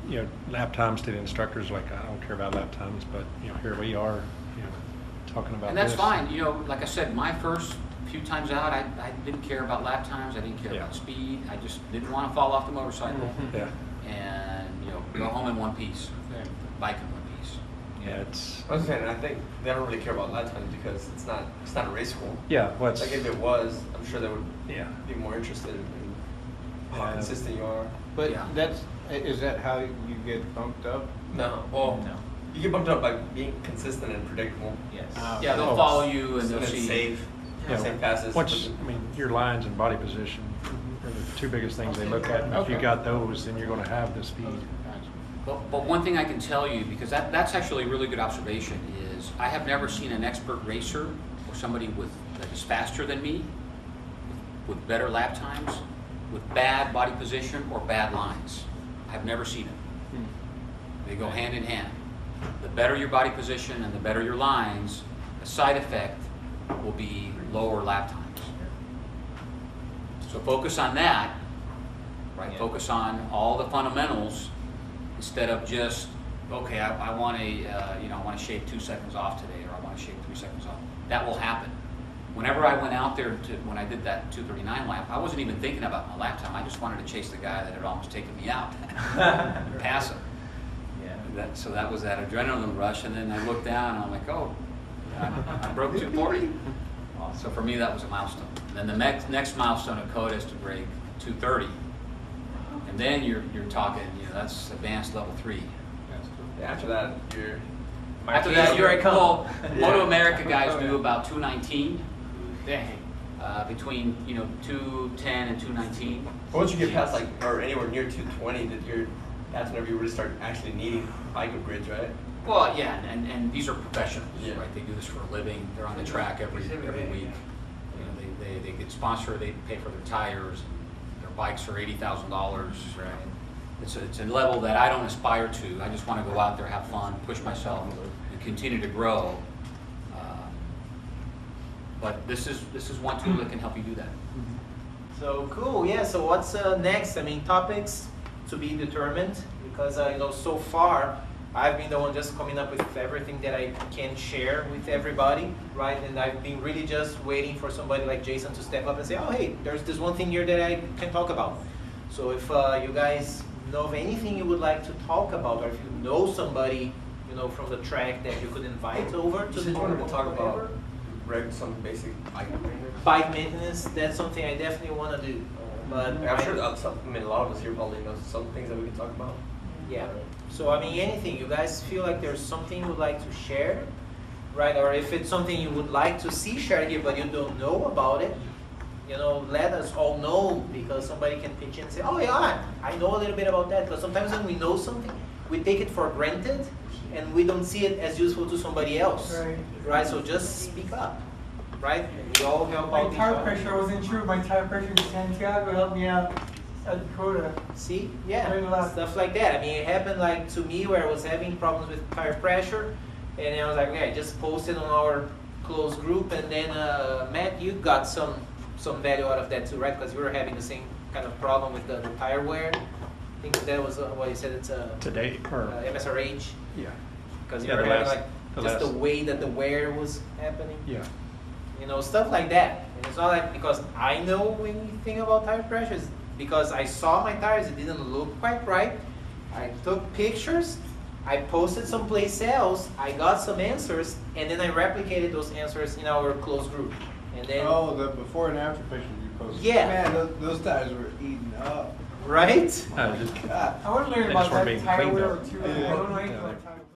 lap times to the instructors, like, I don't care about lap times, but, here we are, talking about And that's this. fine. Like I said, my first few times out, I didn't care about lap times. I didn't care Yeah. about speed. I just didn't want to fall off the motorcycle. Yeah. And, go home in one piece. Bike in one piece. Yeah, it's, I was saying, I think they don't really care about lap times because it's not a race school. yeah, what's, Like if it was, I'm sure they would yeah. be more interested in how Yeah. consistent you are. But Yeah. is that how you get bumped up? No, well, No. you get bumped up by being consistent and predictable. Yes. Yeah, they'll Oh. follow you and And they'll then see. save, Yeah. same passes. Once, your lines and body position are the two biggest things they look at. And if you Okay. got those, then you're gonna have the speed. But one thing I can tell you, because that's actually a really good observation, is I have never seen an expert racer or somebody that is faster than me, with better lap times, with bad body position or bad lines. I've never seen it. They go hand in hand. The better your body position and the better your lines, the side effect will be lower lap times. So focus on that, right? Yeah. Focus on all the fundamentals instead of just, okay, I want to, I want to shave 2 seconds off today, or I want to shave 3 seconds off. That will happen. Whenever I went out there when I did that 2:39 lap, I wasn't even thinking about my lap time. I just wanted to chase the guy that had almost taken me out, pass him. Yeah. So that was that adrenaline rush, and then I looked down and I'm like, oh, I broke 240. So for me, that was a milestone. And then the next milestone at COTA is to break 230, and then you're talking, that's advanced level 3. Yeah, after that, you're. After that, Here I come. well, Yeah. Moto America guys Oh, do yeah. about 219, Dang. between 210 and 219. But once you get past or anywhere near 220, that's whenever you really start actually needing bike upgrades, right? Well, yeah, and these are professionals, Yeah. right? They do this for a living. They're on the track every week. They get sponsored. They pay for their tires. Their bikes are $80,000. Right. It's a level that I don't aspire to. I just want to go out there, have fun, push myself, and continue to grow. But this is one tool that can help you do that. So cool, yeah. So what's next? I mean, topics to be determined, because so far I've been the one just coming up with everything that I can share with everybody, right? And I've been really just waiting for somebody like Jason to step up and say, oh, hey, there's this one thing here that I can talk about. So if you guys know of anything you would like to talk about, or if you know somebody, from the track that you could invite over to You the said you wanted to talk whatever. about some basic bike maintenance. Bike maintenance, that's something I definitely want to do. But I'm sure a lot of us here probably know some things that we can talk about. yeah. So I mean, anything. You guys feel like there's something you would like to share, right? Or if it's something you would like to see shared here, but you don't know about it, let us all know, because somebody can pitch in and say, oh yeah, I know a little bit about that. Because sometimes when we know something, we take it for granted, and we don't see it as useful to somebody else, right? So just speak up, right? We all help My out each tire other. pressure wasn't true. My tire pressure in Santiago helped me out at COTA. See, yeah, Learn a lot. stuff like that. I mean, it happened to me where I was having problems with tire pressure, and I was like, okay, I just posted on our closed group, and then Matt, you got some value out of that too, right? Because you were having the same kind of problem with the tire wear. I think that was what you said. It's Today, or, MSRH, yeah, because you Yeah, were the having last- just the way that the wear was happening. yeah. Stuff like that. And it's not like because I know anything about tire pressures, because I saw my tires, it didn't look quite right. I took pictures, I posted someplace else, I got some answers, and then I replicated those answers in our closed group. And then, The before and after pictures you posted. Yeah. Man, those tires were eaten up. right? Just God. I want to learn They about just weren't that being tire cleaned wear up. too. Yeah. I don't know anything Yeah. about tire